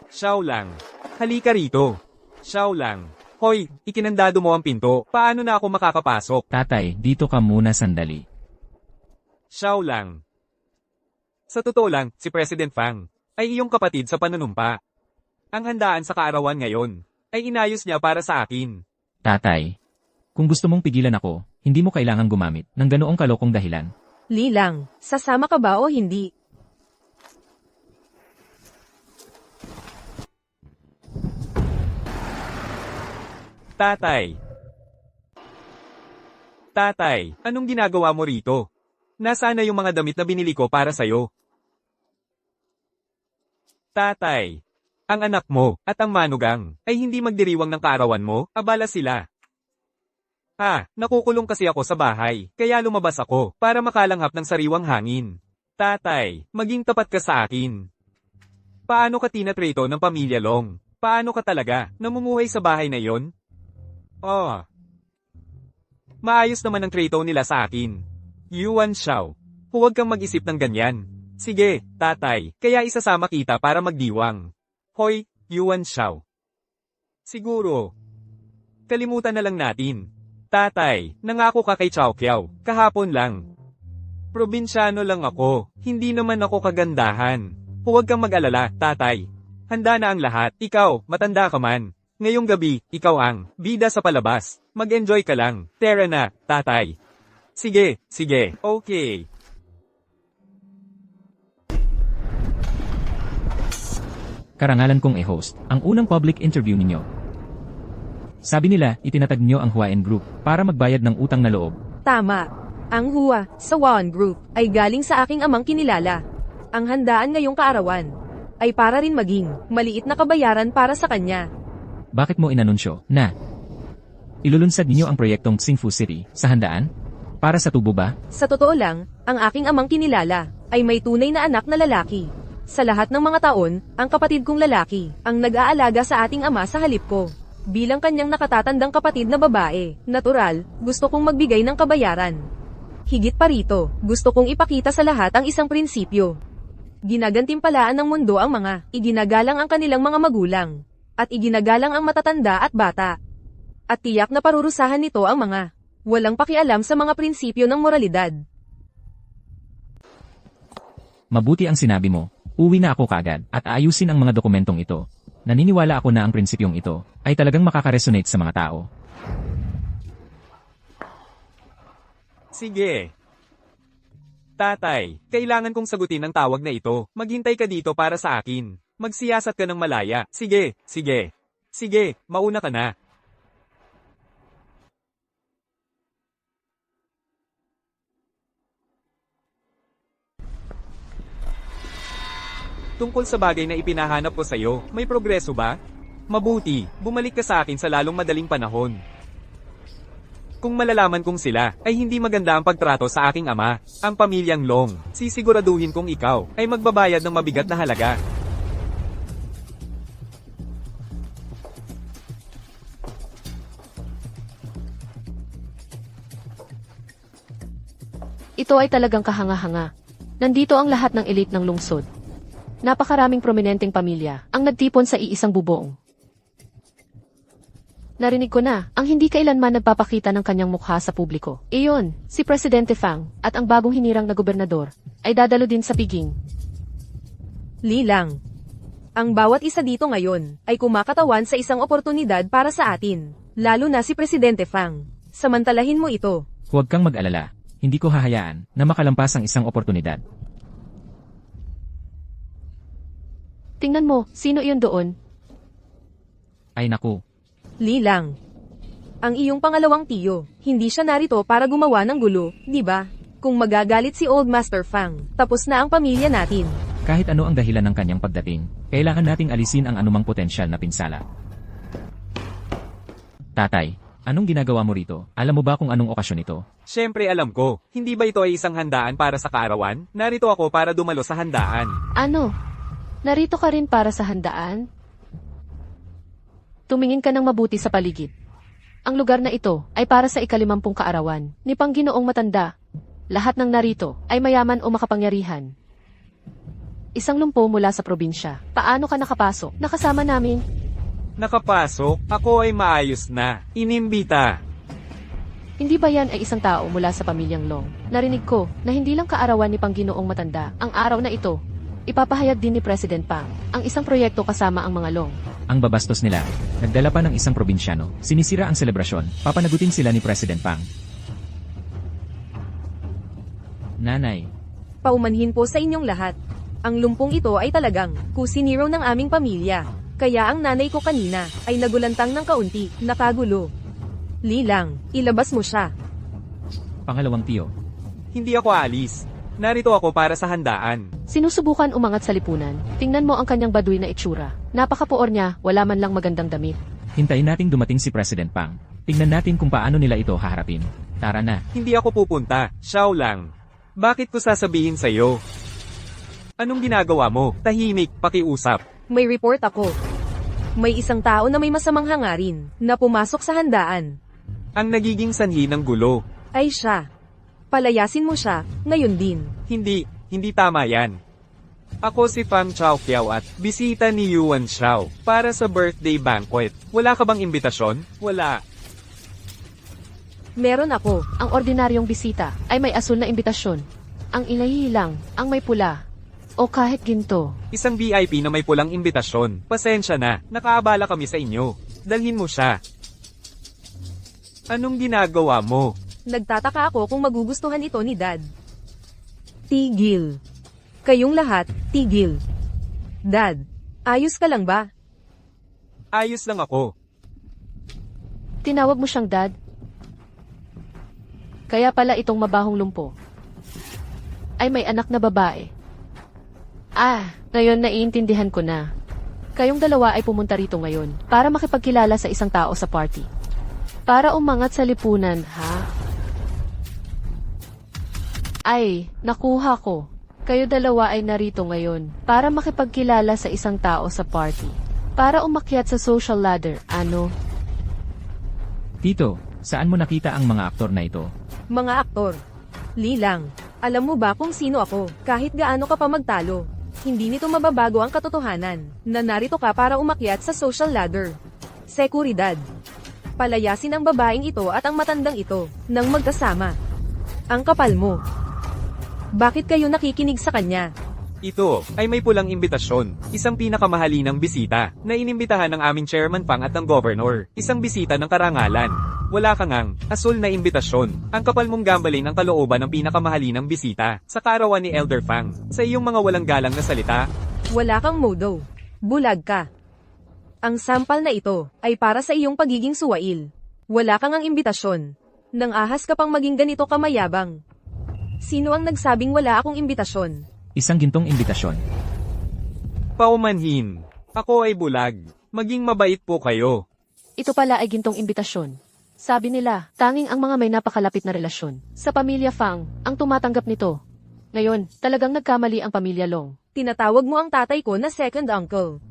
Xiao lang. Halika rito. Xiao lang. Hoy, ikinandado mo ang pinto. Paano na ako makakapasok? tatay, dito ka muna sandali. Xiao lang. Sa totoo lang, si President Fang ay iyong kapatid sa panunumpa. Ang handaan sa kaarawan ngayon ay inayos niya para sa akin. Tatay, kung gusto mong pigilan ako, hindi mo kailangang gumamit ng ganoong kalokong dahilan. Lilang, sasama ka ba o hindi? Tatay, anong ginagawa mo rito? Nasaan na yung mga damit na binili ko para sa'yo? Tatay, ang anak mo at ang manugang ay hindi magdiriwang ng kaarawan mo, abala sila. Nakukulong kasi ako sa bahay, kaya lumabas ako para makalanghap ng sariwang hangin. Tatay, maging tapat ka sa akin. Paano ka tinatrato ng pamilya Long? Paano ka talaga namumuhay sa bahay na yon? Maayos naman ang trato nila sa akin. Yuan Xiao, huwag kang mag-isip ng ganyan. Sige, tatay, kaya isasama kita para magdiwang. Hoy, Yuan Xiao. Siguro. Kalimutan na lang natin. Tatay, nangako ka kay Chow Kiao, kahapon lang. Probinsyano lang ako, hindi naman ako kagandahan. Huwag kang mag-alala, tatay. Handa na ang lahat, ikaw, matanda ka man. Ngayong gabi, ikaw ang bida sa palabas. Mag-enjoy ka lang. Tara na, tatay. Sige, okay. Karangalan kong i-host ang unang public interview ninyo. Sabi nila, itinatag nyo ang Huaen Group para magbayad ng utang na loob. Tama. Ang Hua, sa Wan Group, ay galing sa aking amang kinilala. Ang handaan ngayong kaarawan ay para rin maging maliit na kabayaran para sa kanya. Bakit mo inanunsyo na ilulunsad ninyo ang proyektong Xingfu City sa handaan? Para sa tubo ba? Sa totoo lang, ang aking amang kinilala ay may tunay na anak na lalaki. Sa lahat ng mga taon, ang kapatid kong lalaki ang nag-aalaga sa ating ama sa halip ko. Bilang kanyang nakatatandang kapatid na babae, natural, gusto kong magbigay ng kabayaran. Higit pa rito, gusto kong ipakita sa lahat ang isang prinsipyo. Ginagantimpalaan ng mundo ang mga iginagalang ang kanilang mga magulang. At iginagalang ang matatanda at bata. At tiyak na parurusahan nito ang mga walang pakialam sa mga prinsipyo ng moralidad. Mabuti ang sinabi mo. Uwi na ako kaagad at aayusin ang mga dokumentong ito. Naniniwala ako na ang prinsipyong ito ay talagang makakaresonate sa mga tao. Sige. Tatay, kailangan kong sagutin ang tawag na ito. Maghintay ka dito para sa akin. Magsiyasat ka ng malaya. Sige, sige. Sige, mauna ka na. Tungkol sa bagay na ipinahanap ko sa'yo, may progreso ba? Mabuti, bumalik ka sa akin sa lalong madaling panahon. Kung malalaman kong sila, ay hindi maganda ang pagtrato sa aking ama, ang pamilyang Long, sisiguraduhin kong ikaw ay magbabayad ng mabigat na halaga. Ito ay talagang kahanga-hanga. Nandito ang lahat ng elite ng lungsod. Napakaraming prominenteng pamilya ang nagtipon sa iisang bubong. Narinig ko na ang hindi kailanman nagpapakita ng kanyang mukha sa publiko. Iyon, si Presidente Fang at ang bagong hinirang na gobernador ay dadalo din sa piging. Lilang. Ang bawat isa dito ngayon ay kumakatawan sa isang oportunidad para sa atin, lalo na si Presidente Fang. Samantalahin mo ito. Huwag kang mag-alala. Hindi ko hahayaan na makalampas ang isang oportunidad. Tingnan mo, sino iyon doon? Ay naku. Lilang. Ang iyong pangalawang tiyo, hindi siya narito para gumawa ng gulo, di ba? Kung magagalit si Old Master Fang, tapos na ang pamilya natin. Kahit ano ang dahilan ng kanyang pagdating, kailangan nating alisin ang anumang potensyal na pinsala. Tatay, anong ginagawa mo rito? Alam mo ba kung anong okasyon ito? Siyempre alam ko, hindi ba ito ay isang handaan para sa kaarawan? Narito ako para dumalo sa handaan. Ano? Narito ka rin para sa handaan? Tumingin ka ng mabuti sa paligid. Ang lugar na ito ay para sa ika-50 kaarawan ni Pangginoong Matanda. Lahat ng narito ay mayaman o makapangyarihan. Isang lumpo mula sa probinsya. Paano ka nakapasok? Nakasama namin. Nakapasok, ako ay maayos na. Inimbita. Hindi ba yan ay isang tao mula sa pamilyang Long? Narinig ko na hindi lang kaarawan ni Pangginoong Matanda ang araw na ito. Ipapahayag din ni President Pang ang isang proyekto kasama ang mga Long. Ang babastos nila. Nagdala pa ng isang probinsyano. Sinisira ang selebrasyon. Papanagutin sila ni President Pang. Nanay. Paumanhin po sa inyong lahat. Ang lumpong ito ay talagang kusiniro ng aming pamilya. Kaya ang nanay ko kanina ay nagulantang ng kaunti, nakagulo. Lilang, ilabas mo siya. Pangalawang tiyo. Hindi ako aalis. Narito ako para sa handaan. Sinusubukan umangat sa lipunan. Tingnan mo ang kanyang baduy na itsura. Napakapuor niya, wala man lang magandang damit. Hintayin nating dumating si President Pang. Tingnan natin kung paano nila ito haharapin. Tara na. Hindi ako pupunta, Xiao lang. Bakit ko sasabihin sa'yo? Anong ginagawa mo? Tahimik, pakiusap. May report ako. May isang tao na may masamang hangarin na pumasok sa handaan. Ang nagiging sanhi ng gulo. Ay siya. Palayasin mo siya, ngayon din. Hindi tama yan. Ako si Fang Chaoqiao at bisita ni Yuan Xiao para sa birthday banquet. Wala ka bang imbitasyon? Wala. Meron ako. Ang ordinaryong bisita ay may asul na imbitasyon. Ang inahihilang, ang may pula. O kahit ginto. Isang VIP na may pulang imbitasyon. Pasensya na, nakaabala kami sa inyo. Dalhin mo siya. Anong ginagawa mo? Nagtataka ako kung magugustuhan ito ni Dad. Tigil. Kayong lahat, tigil. Dad, ayos ka lang ba? Ayos lang ako. Tinawag mo siyang dad? Kaya pala itong mabahong lumpo ay may anak na babae. Ngayon naiintindihan ko na. Kayong dalawa ay pumunta rito ngayon para makipagkilala sa isang tao sa party. Para umangat sa lipunan, ha? Ay, nakuha ko. Kayo dalawa ay narito ngayon para makipagkilala sa isang tao sa party. Para umakyat sa social ladder, ano? Tito, saan mo nakita ang mga aktor na ito? Mga aktor. Lilang, alam mo ba kung sino ako? Kahit gaano ka pa magtalo, Hindi nito mababago ang katotohanan na narito ka para umakyat sa social ladder. Seguridad. Palayasin ang babaeng ito at ang matandang ito nang magkasama. Ang kapal mo. Bakit kayo nakikinig sa kanya? Ito ay may pulang imbitasyon, isang pinakamahalinang bisita, na inimbitahan ng aming chairman Fang at ng governor, isang bisita ng karangalan. Wala kang ang asul na imbitasyon. Ang kapal mong gambalin ang kalooban ng pinakamahalinang bisita, sa karawan ni Elder Fang, sa iyong mga walang galang na salita. Wala kang modo. Bulag ka. Ang sampal na ito ay para sa iyong pagiging suwail. Wala kang ang imbitasyon. Nang ahas ka pang maging ganito kamayabang. Sino ang nagsabing wala akong imbitasyon? Isang gintong imbitasyon. Paumanhin. Ako ay bulag. Maging mabait po kayo. Ito pala ay gintong imbitasyon. Sabi nila, tanging ang mga may napakalapit na relasyon sa pamilya Fang ang tumatanggap nito. Ngayon, talagang nagkamali ang pamilya Long. Tinatawag mo ang tatay ko na second uncle.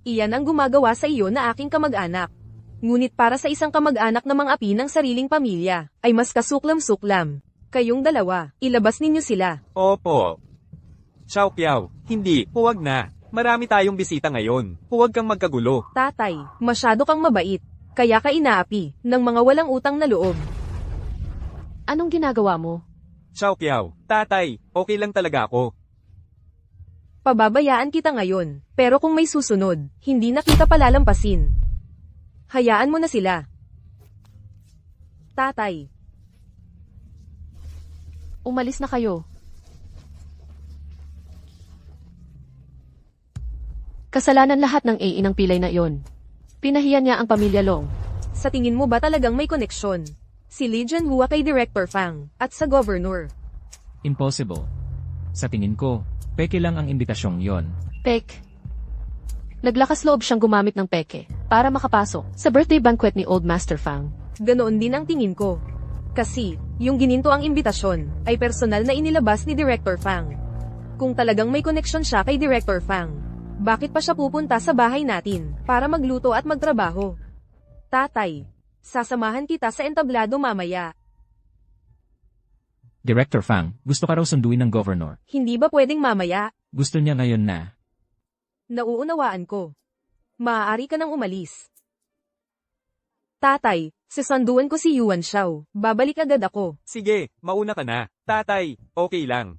Iyan ang gumagawa sa iyo na aking kamag-anak. Ngunit para sa isang kamag-anak na mang-api ng sariling pamilya, ay mas kasuklam-suklam. Kayong dalawa, ilabas ninyo sila. Opo. Chow Piao, hindi, huwag na. Marami tayong bisita ngayon. Huwag kang magkagulo. Tatay, masyado kang mabait. Kaya ka inaapi ng mga walang utang na loob. Anong ginagawa mo? Chow Piao, tatay, okay lang talaga ako. Pababayaan kita ngayon, pero kung may susunod, hindi na kita palalampasin. Hayaan mo na sila. Tatay, Umalis na kayo. Kasalanan lahat ng AI ng pilay na iyon. Pinahiya niya ang pamilya Long. sa tingin mo ba talagang may koneksyon? Si Li Jianhua kay Director Fang, at sa Governor. Impossible. Sa tingin ko, peke lang ang imbitasyong yon. Pek. Naglakas loob siyang gumamit ng peke para makapasok sa birthday banquet ni Old Master Fang. Ganoon din ang tingin ko. Kasi, yung gininto ang imbitasyon, ay personal na inilabas ni Director Fang. Kung talagang may koneksyon siya kay Director Fang, bakit pa siya pupunta sa bahay natin, para magluto at magtrabaho? Tatay, sasamahan kita sa entablado mamaya. Director Fang, gusto ka raw sunduin ng governor. Hindi ba pwedeng mamaya? Gusto niya ngayon na. Nauunawaan ko. Maaari ka nang umalis. Tatay, sasanduan ko si Yuan Xiao. Babalik agad ako. Sige, mauna ka na. Tatay, okay lang.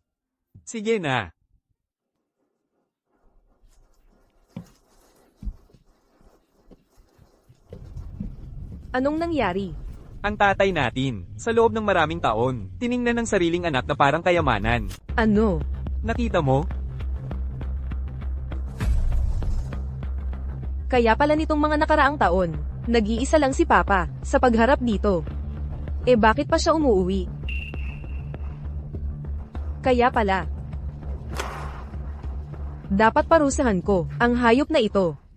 Sige na. Anong nangyari? Ang tatay natin, sa loob ng maraming taon, tiningnan ng sariling anak na parang kayamanan. Ano? Nakita mo? Kaya pala nitong mga nakaraang taon, nag-iisa lang si Papa, sa pagharap dito. Eh bakit pa siya umuuwi? Kaya pala. Dapat parusahan ko, ang hayop na ito.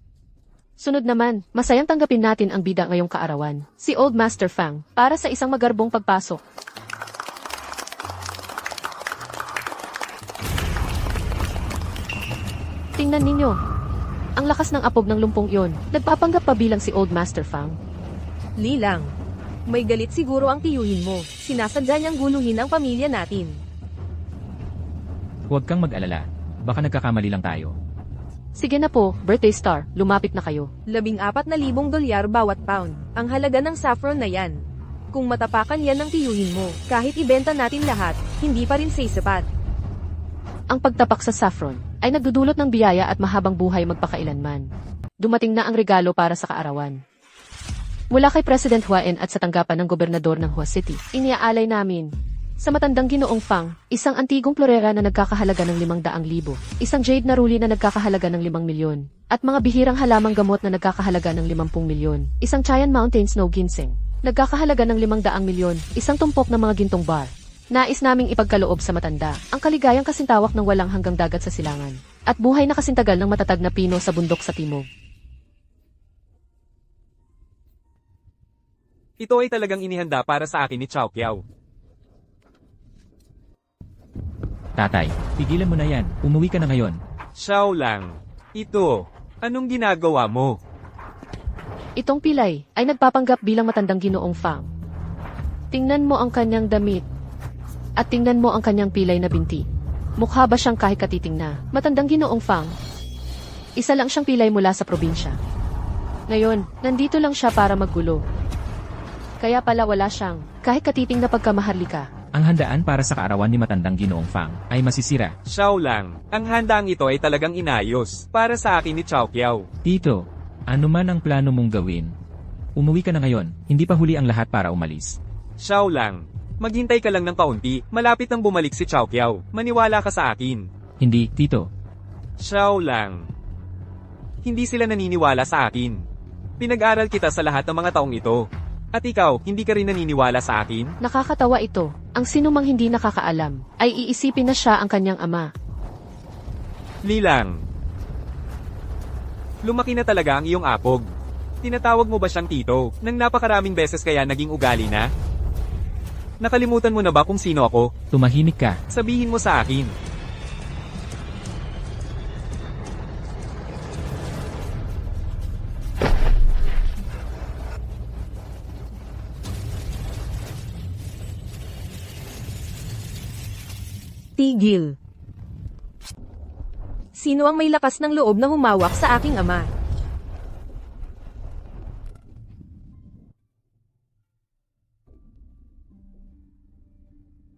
Sunod naman, masayang tanggapin natin ang bida ngayong kaarawan, si Old Master Fang, para sa isang magarbong pagpasok. Tingnan ninyo. Ang lakas ng apog ng lumpong iyon, nagpapanggap pa bilang si Old Master Fang. Lilang. May galit siguro ang tiyuhin mo. Sinasadya niyang guluhin ang pamilya natin. Huwag kang mag-alala. Baka nagkakamali lang tayo. Sige na po, birthday star, lumapit na kayo. $14,000 bawat pound, ang halaga ng saffron na yan. Kung matapakan yan ng tiyuhin mo, kahit ibenta natin lahat, hindi pa rin sapat. Ang pagtapak sa saffron ay nagdudulot ng biyaya at mahabang buhay magpakailanman. Dumating na ang regalo para sa kaarawan. Mula kay President Hua En at sa tanggapan ng gobernador ng Hua City, iniaalay namin sa matandang Ginoong Fang, isang antigong florera na nagkakahalaga ng 500,000, isang jade na ruli na nagkakahalaga ng 5 milyon, at mga bihirang halamang gamot na nagkakahalaga ng 50 milyon, isang Chian Mountain Snow Ginseng, nagkakahalaga ng 500 milyon, isang tumpok ng mga gintong bar. Nais naming ipagkaloob sa matanda, ang kaligayang kasintawak ng walang hanggang dagat sa silangan, at buhay na kasintagal ng matatag na pino sa bundok sa timog. Ito ay talagang inihanda para sa akin ni Chow Piao. Tatay, pigilan mo na yan. Umuwi ka na ngayon. Xiao lang. Ito, anong ginagawa mo? Itong pilay ay nagpapanggap bilang matandang Ginoong Fang. Tingnan mo ang kanyang damit. At tingnan mo ang kanyang pilay na binti. Mukha ba siyang kahit katiting na? Matandang Ginoong Fang. Isa lang siyang pilay mula sa probinsya. Ngayon, nandito lang siya para maggulo. Kaya pala wala siyang kahit katiting na pagkamaharlika. Ang handaan para sa kaarawan ni matandang Ginoong Fang ay masisira. Xiao Lang, ang handang ito ay talagang inayos para sa akin ni Chao Kiao. Tito, ano man ang plano mong gawin, umuwi ka na ngayon, hindi pa huli ang lahat para umalis. Xiao Lang, maghintay ka lang ng kaunti, malapit nang bumalik si Chao Kiao. Maniwala ka sa akin. Hindi, Tito. Xiao Lang, hindi sila naniniwala sa akin. Pinag-aral kita sa lahat ng mga taong ito. At ikaw, hindi ka rin naniniwala sa akin? Nakakatawa ito. Ang sinumang hindi nakakaalam, ay iisipin na siya ang kanyang ama. Lilang. Lumaki na talaga ang iyong apog. Tinatawag mo ba siyang tito, nang napakaraming beses kaya naging ugali na? Nakalimutan mo na ba kung sino ako? Tumahimik ka. Sabihin mo sa akin. Tigil. Sino ang may lakas ng loob na humawak sa aking ama?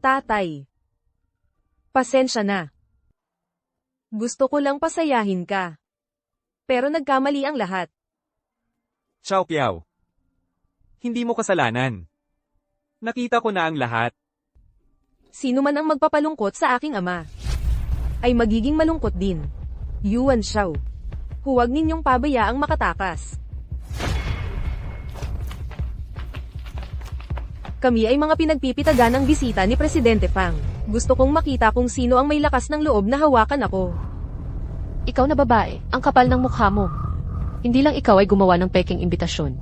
Tatay. Pasensya na. Gusto ko lang pasayahin ka. Pero nagkamali ang lahat. Chao Kiao. Hindi mo kasalanan. Nakita ko na ang lahat. Sino man ang magpapalungkot sa aking ama, ay magiging malungkot din. Yuan Xiao. Huwag ninyong pabayaang makatakas. Kami ay mga pinagpipitagan ng bisita ni Presidente Fang. Gusto kong makita kung sino ang may lakas ng loob na hawakan ako. Ikaw na babae, ang kapal ng mukha mo. Hindi lang ikaw ay gumawa ng peking imbitasyon.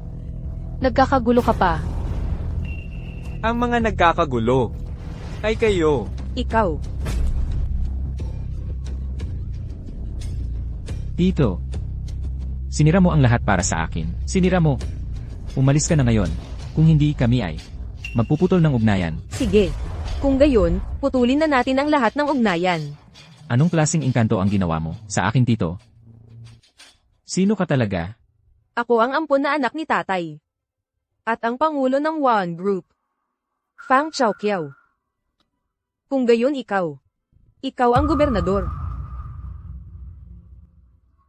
Nagkakagulo ka pa. Ang mga nagkakagulo ay kayo. Ikaw. Tito. Sinira mo ang lahat para sa akin. Sinira mo. Umalis ka na ngayon. Kung hindi kami ay magpuputol ng ugnayan. Sige. Kung gayon, putulin na natin ang lahat ng ugnayan. Anong klaseng engkanto ang ginawa mo sa aking tito? Sino ka talaga? Ako ang ampon na anak ni tatay. At ang pangulo ng Wan Group. Fang Chaoqiao. Kung gayon ikaw. Ikaw ang gobernador.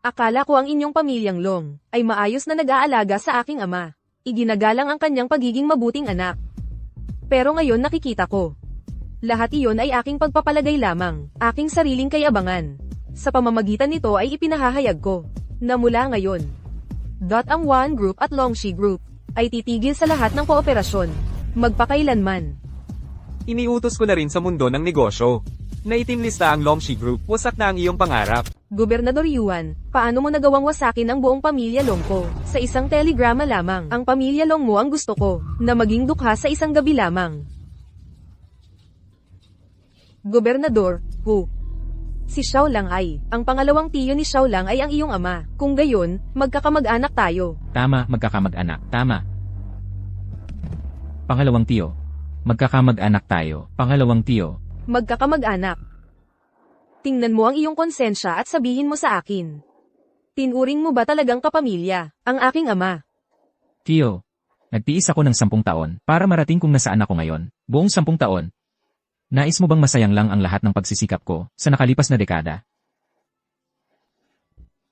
Akala ko ang inyong pamilyang Long ay maayos na nag-aalaga sa aking ama. Iginagalang ang kanyang pagiging mabuting anak. Pero ngayon nakikita ko. Lahat iyon ay aking pagpapalagay lamang, aking sariling kayabangan. Sa pamamagitan nito ay ipinahahayag ko, na mula ngayon, ang Wan Group at Longxi Group, ay titigil sa lahat ng kooperasyon, magpakailanman. Iniutos ko na rin sa mundo ng negosyo. Naitimlista ang Longxi Group, wasak na ang iyong pangarap. Gobernador Yuan, paano mo nagawang wasakin ang buong pamilya Long ko? Sa isang telegrama lamang, ang pamilya Long mo ang gusto ko, na maging dukha sa isang gabi lamang. Gobernador, who? Si Xiao Lang ay, ang pangalawang tiyo ni Xiao Lang ay ang iyong ama. Kung gayon, magkakamag-anak tayo. Tama, magkakamag-anak. Tama. Pangalawang tiyo. Magkakamag-anak tayo. Pangalawang tiyo. Magkakamag-anak. Tingnan mo ang iyong konsensya at sabihin mo sa akin. Tinuring mo ba talagang kapamilya, ang aking ama? Tiyo. Nagtiis ako ng 10 taon para marating kung nasaan ako ngayon. Buong 10 taon. Nais mo bang masayang lang ang lahat ng pagsisikap ko sa nakalipas na dekada?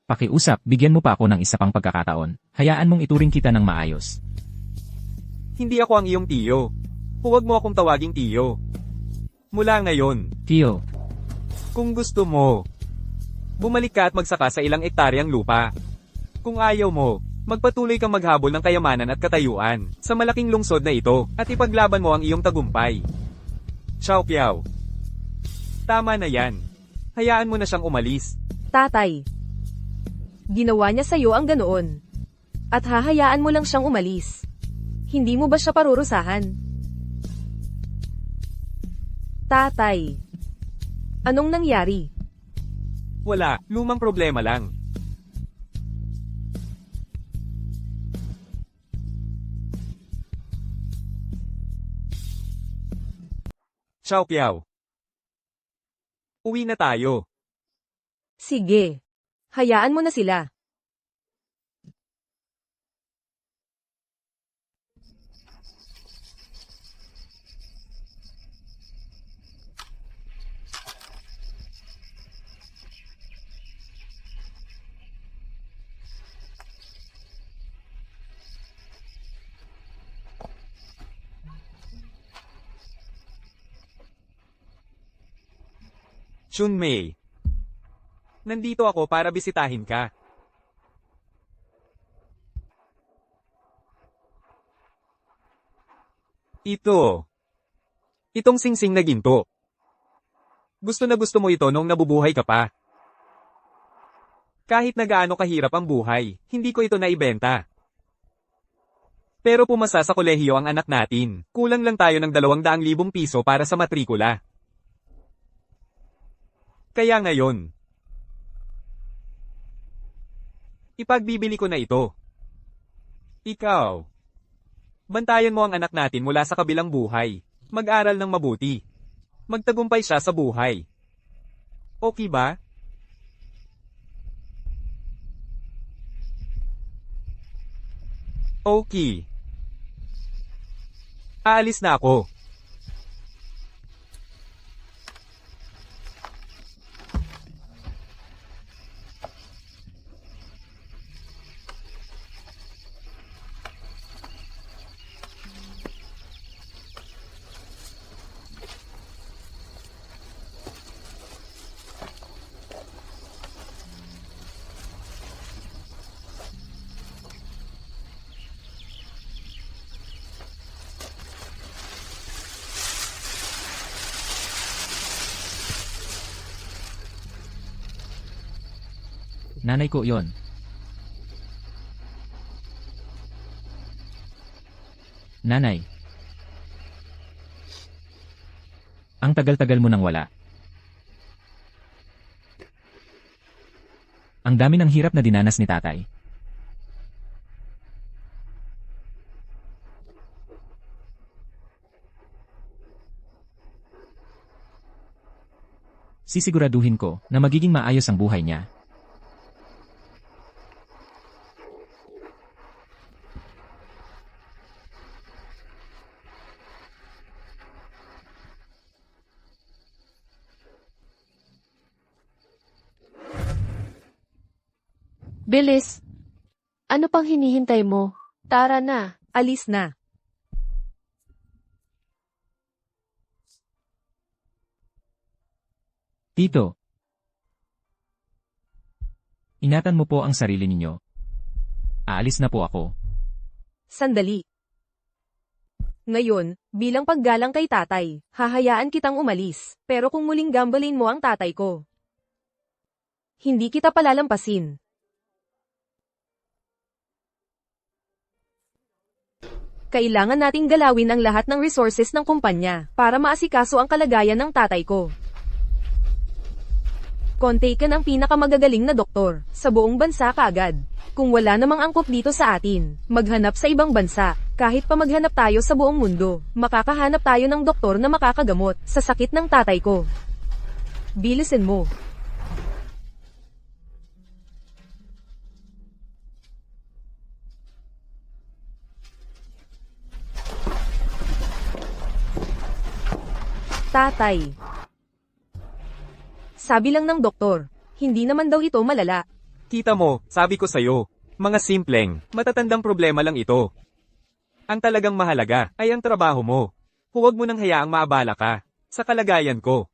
Pakiusap, bigyan mo pa ako ng isa pang pagkakataon. Hayaan mong ituring kita ng maayos. Hindi ako ang iyong tiyo. Huwag mo akong tawaging tiyo. Mula ngayon, Tiyo. kung gusto mo, bumalik ka at magsaka sa ilang ektaryang lupa. Kung ayaw mo, magpatuloy kang maghabol ng kayamanan at katayuan sa malaking lungsod na ito at ipaglaban mo ang iyong tagumpay. Chao Kiao. Tama na yan. Hayaan mo na siyang umalis. Tatay. Ginawa niya sa'yo ang ganoon. At hahayaan mo lang siyang umalis. Hindi mo ba siya parurusahan? Tatay. Anong nangyari? Wala, lumang problema lang. Chao Kiao. Uwi na tayo. Sige. Hayaan mo na sila. Chunmei. Nandito ako para bisitahin ka. Itong singsing na ginto. Gusto na gusto mo ito nung nabubuhay ka pa. Kahit na gaano kahirap ang buhay, hindi ko ito naibenta. Pero pumasa sa kolehiyo ang anak natin. Kulang lang tayo ng 200,000 piso para sa matrikula. Kaya ngayon, ipagbibili ko na ito. Ikaw, bantayan mo ang anak natin mula sa kabilang buhay. Mag-aral ng mabuti. Magtagumpay siya sa buhay. Okay ba? Okay. Aalis na ako. Nanay ko yon. Nanay. Ang tagal-tagal mo nang wala. Ang dami ng hirap na dinanas ni tatay. Sisiguraduhin ko na magiging maayos ang buhay niya. Bilis! Ano pang hinihintay mo? Tara na. Alis na. Tito. Ingatan mo po ang sarili ninyo. Aalis na po ako. Sandali. Ngayon, bilang paggalang kay tatay, hahayaan kitang umalis. Pero kung muling gambalin mo ang tatay ko, hindi kita palalampasin. Kailangan nating galawin ang lahat ng resources ng kumpanya para maasikaso ang kalagayan ng tatay ko. Kontaken ang pinakamagagaling na doktor sa buong bansa kaagad. Kung wala namang angkop dito sa atin, maghanap sa ibang bansa. Kahit pa maghanap tayo sa buong mundo, makakahanap tayo ng doktor na makakagamot sa sakit ng tatay ko. Bilisin mo. Tatay. Sabi lang ng doktor, hindi naman daw ito malala. Kita mo, sabi ko sa'yo, mga simpleng, matatandang problema lang ito. Ang talagang mahalaga ay ang trabaho mo. Huwag mo nang hayaang maabala ka sa kalagayan ko.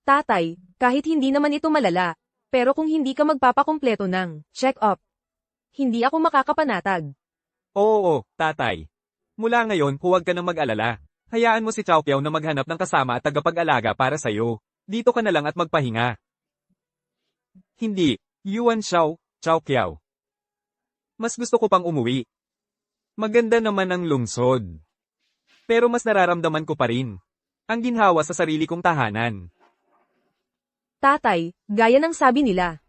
Tatay, kahit hindi naman ito malala, pero kung hindi ka magpapakumpleto ng check-up, hindi ako makakapanatag. Oo, tatay. Mula ngayon, huwag ka nang mag-alala. Hayaan mo si Chow Kiao na maghanap ng kasama at tagapag-alaga para sa'yo. Dito ka na lang at magpahinga. Hindi, Yuan Xiao, Chow Kiao. Mas gusto ko pang umuwi. Maganda naman ang lungsod. Pero mas nararamdaman ko pa rin ang ginhawa sa sarili kong tahanan. Tatay, gaya ng sabi nila.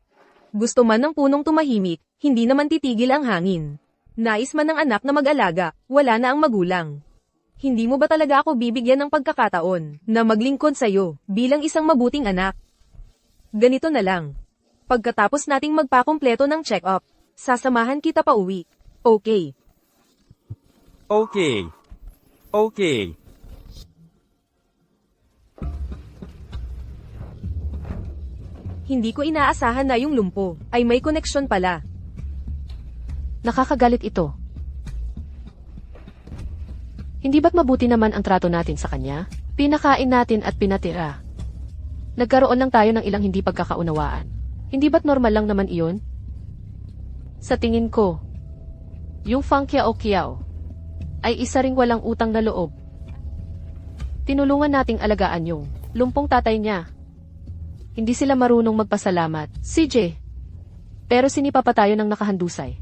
Gusto man ng punong tumahimik, hindi naman titigil ang hangin. Nais man ng anak na mag-alaga, wala na ang magulang. Hindi mo ba talaga ako bibigyan ng pagkakataon na maglingkod sa'yo bilang isang mabuting anak? Ganito na lang. Pagkatapos nating magpakumpleto ng check-up, sasamahan kita pa uwi. Okay. Okay. Okay. Hindi ko inaasahan na yung lumpo ay may koneksyon pala. Nakakagalit ito. Hindi ba't mabuti naman ang trato natin sa kanya? Pinakain natin at pinatira. Nagkaroon lang tayo ng ilang hindi pagkakaunawaan. Hindi ba't normal lang naman iyon? Sa tingin ko, yung Fang Kiao ay isa ring walang utang na loob. Tinulungan nating alagaan yung lumpong tatay niya. Hindi sila marunong magpasalamat, CJ. Pero sinipa pa tayo ng nakahandusay.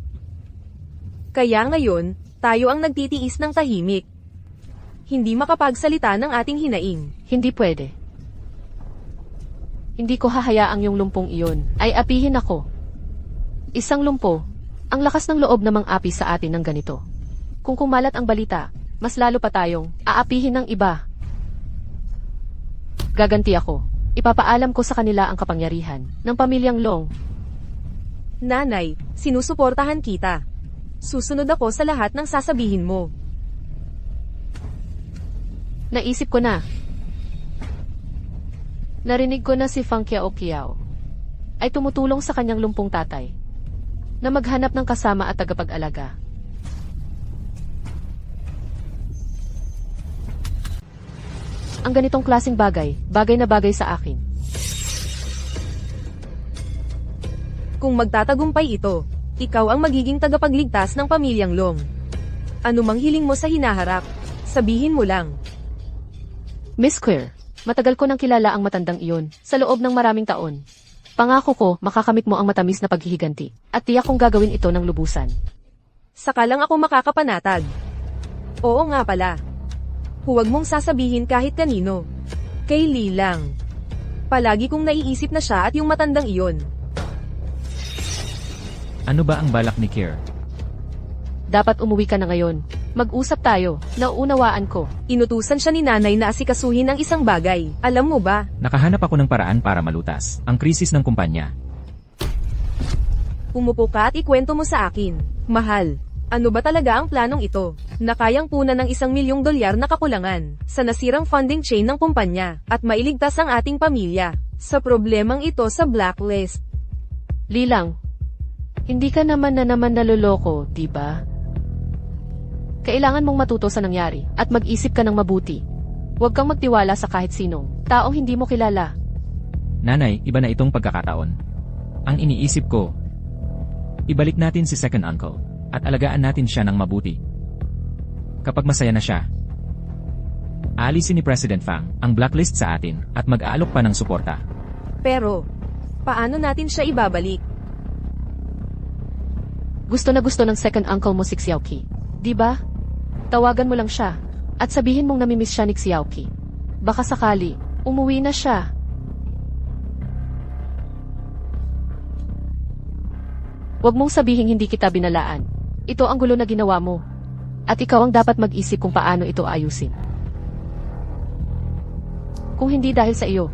Kaya ngayon, tayo ang nagtitiis ng tahimik. Hindi makapagsalita ng ating hinaing. Hindi pwede. Hindi ko hahayaang yung lumpong iyon ay apihin ako. Isang lumpo, ang lakas ng loob namang api sa atin ng ganito. Kung kumalat ang balita, mas lalo pa tayong aapihin ng iba. Gaganti ako. Ipapaalam ko sa kanila ang kapangyarihan ng pamilyang Long. Nanay, sinusuportahan kita. Susunod ako sa lahat ng sasabihin mo. Naisip ko na. Narinig ko na si Fang Kiao ay tumutulong sa kanyang lumpong tatay na maghanap ng kasama at tagapag-alaga. Ang ganitong klaseng bagay na bagay sa akin. Kung magtatagumpay ito, ikaw ang magiging tagapagligtas ng pamilyang Long. Ano mang hiling mo sa hinaharap, sabihin mo lang. Miss Queer, matagal ko nang kilala ang matandang iyon sa loob ng maraming taon. Pangako ko, makakamit mo ang matamis na paghihiganti at tiyak kong gagawin ito ng lubusan. Saka lang ako makakapanatag. Oo nga pala. Huwag mong sasabihin kahit kanino. Kay Lee lang. Palagi kong naiisip na siya at yung matandang iyon. Ano ba ang balak ni Kier? Dapat umuwi ka na ngayon. Mag-usap tayo, nauunawaan ko. Inutusan siya ni nanay na asikasuhin ang isang bagay. Alam mo ba? Nakahanap ako ng paraan para malutas ang krisis ng kumpanya. Umupo ka at ikwento mo sa akin. Mahal. Ano ba talaga ang planong ito? Na kayang punan ng $1 milyong na kakulangan sa nasirang funding chain ng kumpanya at mailigtas ang ating pamilya sa problemang ito sa blacklist. Lilang, hindi ka naman naloloko, di ba? Kailangan mong matuto sa nangyari at mag-isip ka ng mabuti. Huwag kang magtiwala sa kahit sinong taong hindi mo kilala. Nanay, iba na itong pagkakataon. Ang iniisip ko, ibalik natin si second uncle at alagaan natin siya ng mabuti. Kapag masaya na siya, aalisin ni President Fang ang blacklist sa atin at mag-aalok pa ng suporta. Pero, paano natin siya ibabalik? Gusto na gusto ng second uncle mo si Xiaoqi, di ba? Tawagan mo lang siya at sabihin mong namimiss siya ni Xiaoqi. Baka sakali, umuwi na siya. Huwag mong sabihin hindi kita binalaan. Ito ang gulo na ginawa mo. At ikaw ang dapat mag-isip kung paano ito ayusin. Kung hindi dahil sa iyo,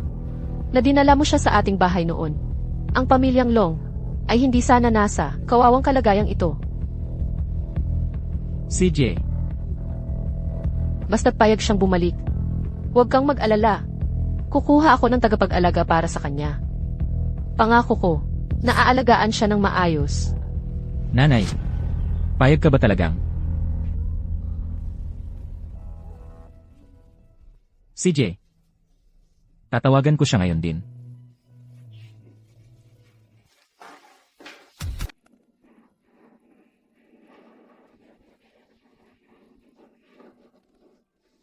na dinala mo siya sa ating bahay noon, ang pamilyang Long ay hindi sana nasa kawawang kalagayang ito. CJ, Basta't payag siyang bumalik. Huwag kang mag-alala. Kukuha ako ng tagapag-alaga para sa kanya. Pangako ko, naaalagaan siya ng maayos. nanay, payag ka ba talagang? CJ, tatawagan ko siya ngayon din.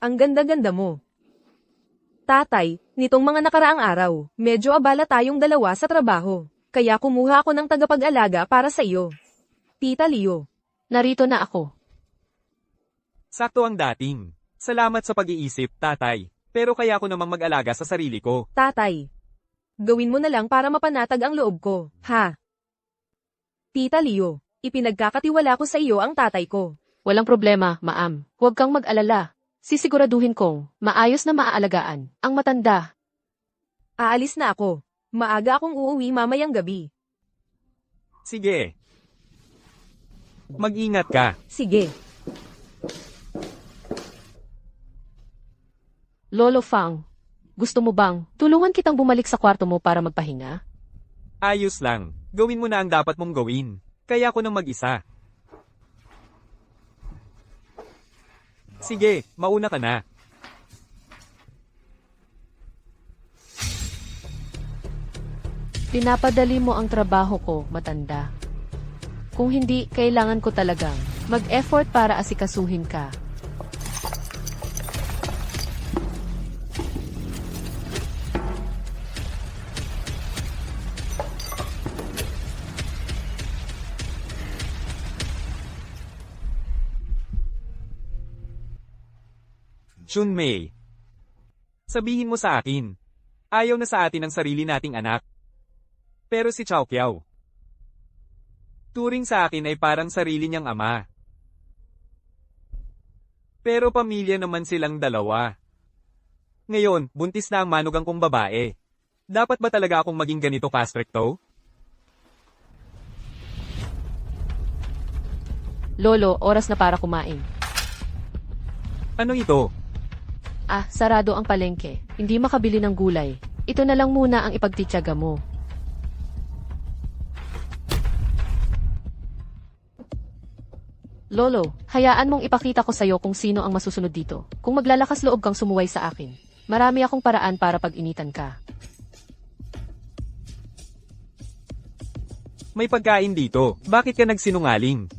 Ang ganda-ganda mo. Tatay, nitong mga nakaraang araw, medyo abala tayong dalawa sa trabaho. Kaya kumuha ako ng tagapag-alaga para sa iyo. Tita Leo. Narito na ako. Sakto ang dating. Salamat sa pag-iisip, tatay. Pero kaya ko namang mag-alaga sa sarili ko. Tatay. Gawin mo na lang para mapanatag ang loob ko, ha? Tita Leo, ipinagkakatiwala ko sa iyo ang tatay ko. Walang problema, Maam. Huwag kang mag-alala. Sisiguraduhin kong maayos na maaalagaan ang matanda. Aalis na ako. Maaga akong uuwi mamayang gabi. Sige. Mag-ingat ka. Sige. Lolo Fang, gusto mo bang tulungan kitang bumalik sa kwarto mo para magpahinga? Ayos lang. Gawin mo na ang dapat mong gawin. Kaya ako nang mag-isa. Sige, mauna ka na. Pinapadali mo ang trabaho ko, matanda. Kung hindi, kailangan ko talagang mag-effort para asikasuhin ka. Junmei. Sabihin mo sa akin. Ayaw na sa atin ang sarili nating anak. Pero si Chao Kiao. Turing sa akin ay parang sarili niyang ama. Pero pamilya naman silang dalawa. Ngayon, buntis na ang manugang kong babae. Dapat ba talaga akong maging ganito ka-stricto? Lolo, oras na para kumain. Ano ito? Sarado ang palengke. Hindi makabili ng gulay. Ito na lang muna ang ipagtityaga mo. Lolo, hayaan mong ipakita ko sa'yo kung sino ang masusunod dito. Kung maglalakas loob kang sumuway sa akin, marami akong paraan para pag-initan ka. May pagkain dito. Bakit ka nagsinungaling?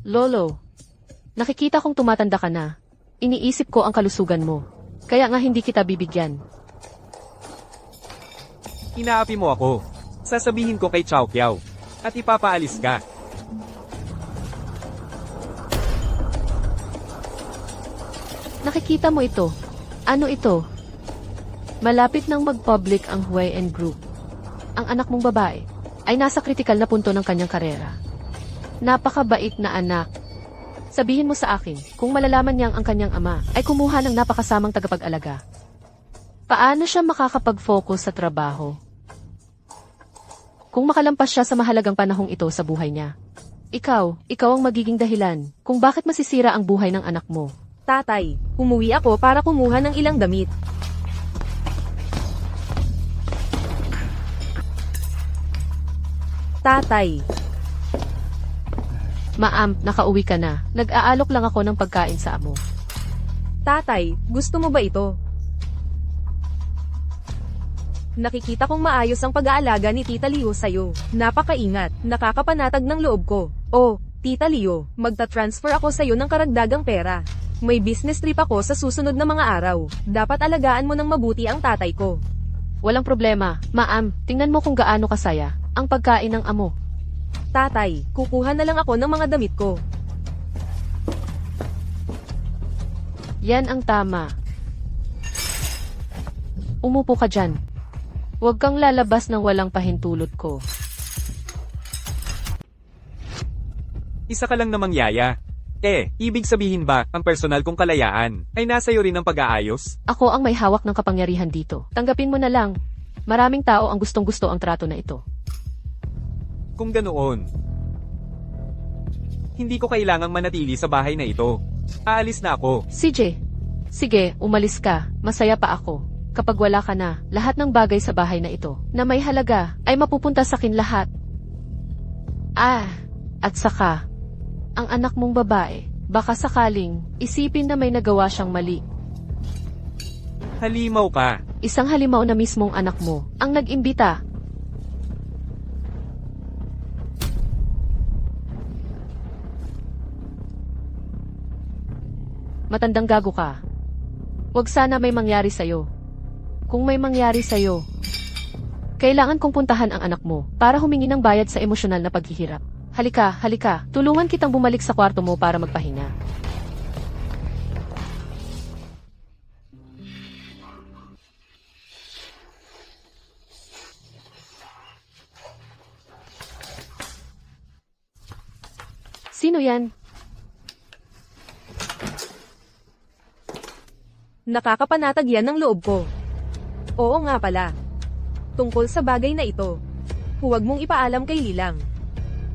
Lolo, nakikita kong tumatanda ka na. Iniisip ko ang kalusugan mo. Kaya nga hindi kita bibigyan. Inaapi mo ako. Sasabihin ko kay Chao Kiao. At ipapaalis ka. Nakikita mo ito. Ano ito? Malapit nang mag-public ang Huayan Group. Ang anak mong babae ay nasa kritikal na punto ng kanyang karera. Napakabait na anak. Sabihin mo sa akin, kung malalaman niyang ang kanyang ama ay kumuha ng napakasamang tagapag-alaga. Paano siya makakapag-focus sa trabaho? Kung makalampas siya sa mahalagang panahong ito sa buhay niya. Ikaw ang magiging dahilan kung bakit masisira ang buhay ng anak mo. Tatay, umuwi ako para kumuha ng ilang damit. Tatay, Ma'am, nakauwi ka na. Nag-aalok lang ako ng pagkain sa amo. tatay, gusto mo ba ito? Nakikita kong maayos ang pag-aalaga ni Tita Leo sa'yo. Napakaingat, nakakapanatag ng loob ko. Oh, Tita Leo, magta-transfer ako sa'yo ng karagdagang pera. May business trip ako sa susunod na mga araw. Dapat alagaan mo ng mabuti ang tatay ko. Walang problema. Ma'am, tingnan mo kung gaano kasaya ang pagkain ng amo. Tatay, kukuha na lang ako ng mga damit ko. Yan ang tama. Umupo ka dyan. Huwag kang lalabas ng walang pahintulot ko. Isa ka lang namang yaya. Ibig sabihin ba, ang personal kong kalayaan, ay nasa iyo rin ang pag-aayos? Ako ang may hawak ng kapangyarihan dito. Tanggapin mo na lang. Maraming tao ang gustong-gusto ang trato na ito. Kung ganoon, hindi ko kailangang manatili sa bahay na ito. Aalis na ako. CJ, sige, umalis ka. Masaya pa ako. Kapag wala ka na, lahat ng bagay sa bahay na ito, na may halaga, ay mapupunta sa akin lahat. At saka, ang anak mong babae, baka sakaling, isipin na may nagawa siyang mali. Halimaw ka. Isang halimaw na mismong anak mo, ang nag-imbita. Matandang gago ka. Huwag sana may mangyari sa'yo. Kung may mangyari sa'yo, kailangan kong puntahan ang anak mo para humingi ng bayad sa emosyonal na paghihirap. Halika, tulungan kitang bumalik sa kwarto mo para magpahinga. Sino yan? Nakakapanatag yan ng loob ko. Oo nga pala. Tungkol sa bagay na ito, huwag mong ipaalam kay Lilang.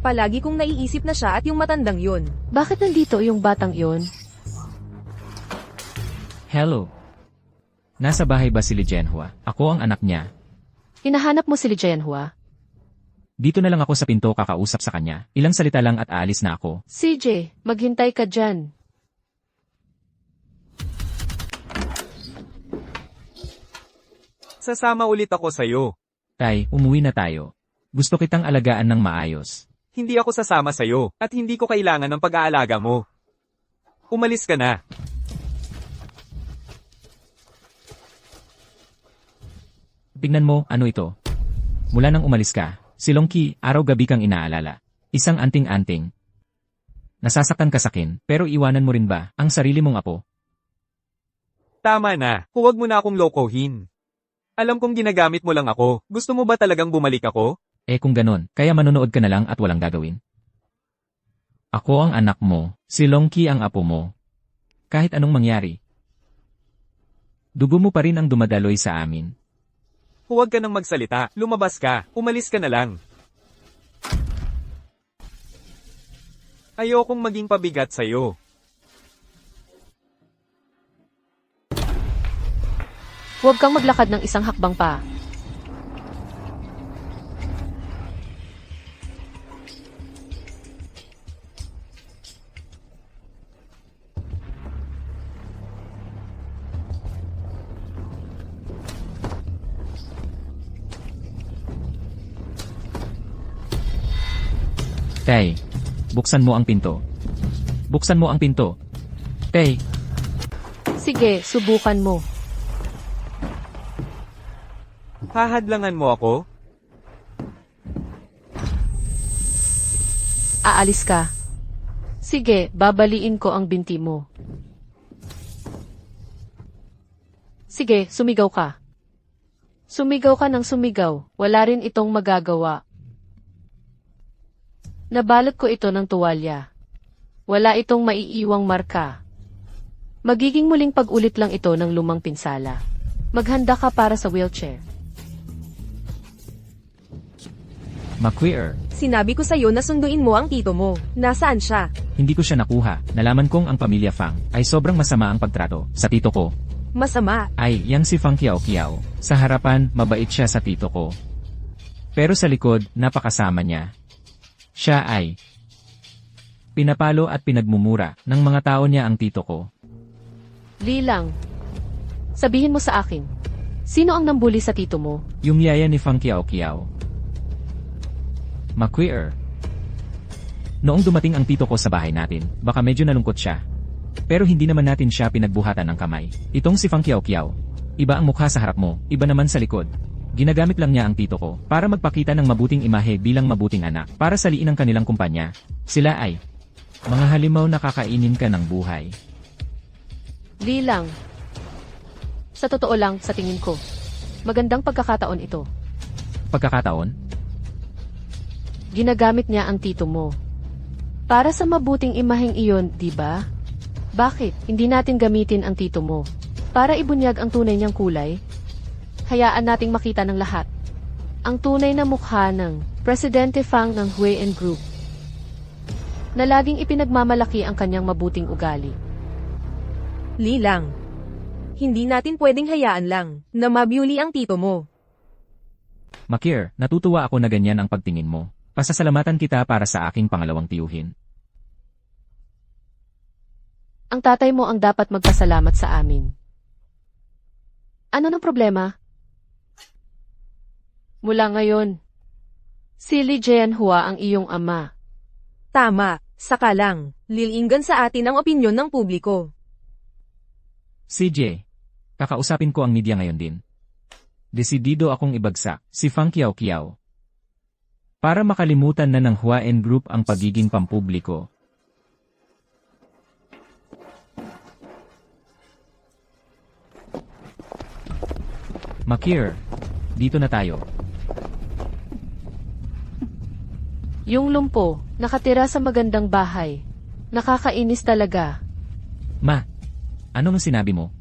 Palagi kong naiisip na siya at yung matandang yun. Bakit nandito yung batang iyon? Hello. Nasa bahay ba si Li Jianhua? Ako ang anak niya. Hinahanap mo si Li Jianhua? Dito na lang ako sa pinto kakausap sa kanya. Ilang salita lang at aalis na ako. CJ, maghintay ka dyan. Sasama ulit ako sa'yo. Tay, umuwi na tayo. Gusto kitang alagaan ng maayos. Hindi ako sasama sa'yo, at hindi ko kailangan ng pag-aalaga mo. Umalis ka na. Tignan mo, ano ito? Mula nang umalis ka, si Longqi, araw-gabi kang inaalala. Isang anting-anting. Nasasaktan ka sa akin, pero iwanan mo rin ba ang sarili mong apo? Tama na, huwag mo na akong lokohin. Alam kong ginagamit mo lang ako. Gusto mo ba talagang bumalik ako? Eh kung ganon, kaya manonood ka na lang at walang gagawin. Ako ang anak mo, si Longqi ang apo mo. Kahit anong mangyari. Dugo mo pa rin ang dumadaloy sa amin. Huwag ka nang magsalita, lumabas ka, umalis ka na lang. Ayokong maging pabigat sa'yo. Huwag kang maglakad ng isang hakbang pa. Tay, buksan mo ang pinto. Buksan mo ang pinto. Tay, Sige, subukan mo. Hahadlangan mo ako? Aalis ka. Sige, babaliin ko ang binti mo. Sige, sumigaw ka. Sumigaw ka ng sumigaw, wala rin itong magagawa. Nabalot ko ito ng tuwalya. Wala itong maiiwang marka. Magiging muling pag-ulit lang ito ng lumang pinsala. Maghanda ka para sa wheelchair. McQueer, Sinabi ko sa'yo na sunduin mo ang tito mo. Nasaan siya? hindi ko siya nakuha. Nalaman kong ang pamilya Fang ay sobrang masama ang pagtrato sa tito ko. Masama. Ay, yang si Fang Kiao Kiao. Sa harapan, mabait siya sa tito ko. Pero sa likod, napakasama niya. Siya ay pinapalo at pinagmumura ng mga tao niya ang tito ko. Lilang. Sabihin mo sa akin. Sino ang nambuli sa tito mo? Yung yaya ni Fang Kiao Kiao. McQueer. Noong dumating ang tito ko sa bahay natin, baka medyo nalungkot siya. Pero hindi naman natin siya pinagbuhatan ng kamay. Itong si Fang Kiao Kiao. Iba ang mukha sa harap mo, iba naman sa likod. Ginagamit lang niya ang tito ko para magpakita ng mabuting imahe bilang mabuting anak para saliin ang kanilang kumpanya. Sila ay mga halimaw na kakainin ka ng buhay. Lilang. Sa totoo lang, sa tingin ko. Magandang pagkakataon ito. Pagkakataon? Ginagamit niya ang tito mo. Para sa mabuting imaheng iyon, di ba? Bakit hindi natin gamitin ang tito mo? Para ibunyag ang tunay niyang kulay? Hayaan nating makita ng lahat. Ang tunay na mukha ng Presidente Fang ng Huayan Group. Na laging ipinagmamalaki ang kanyang mabuting ugali. Lilang. Hindi natin pwedeng hayaan lang na mabyuli ang tito mo. Makir, natutuwa ako na ganyan ang pagtingin mo. Pasasalamatan kita para sa aking pangalawang tiyuhin. Ang tatay mo ang dapat magpasalamat sa amin. Ano ng problema? Mula ngayon, si Li Jianhua ang iyong ama. Tama, saka lang. Lilinggan sa atin ang opinyon ng publiko. CJ, kakausapin ko ang media ngayon din. Desidido akong ibagsak si Fang Kiao Kiao. Para makalimutan na ng Huayan Group ang pagiging pampubliko. Makir, dito na tayo. Yung lumpo, nakatira sa magandang bahay. Nakakainis talaga. Ma, ano ang sinabi mo?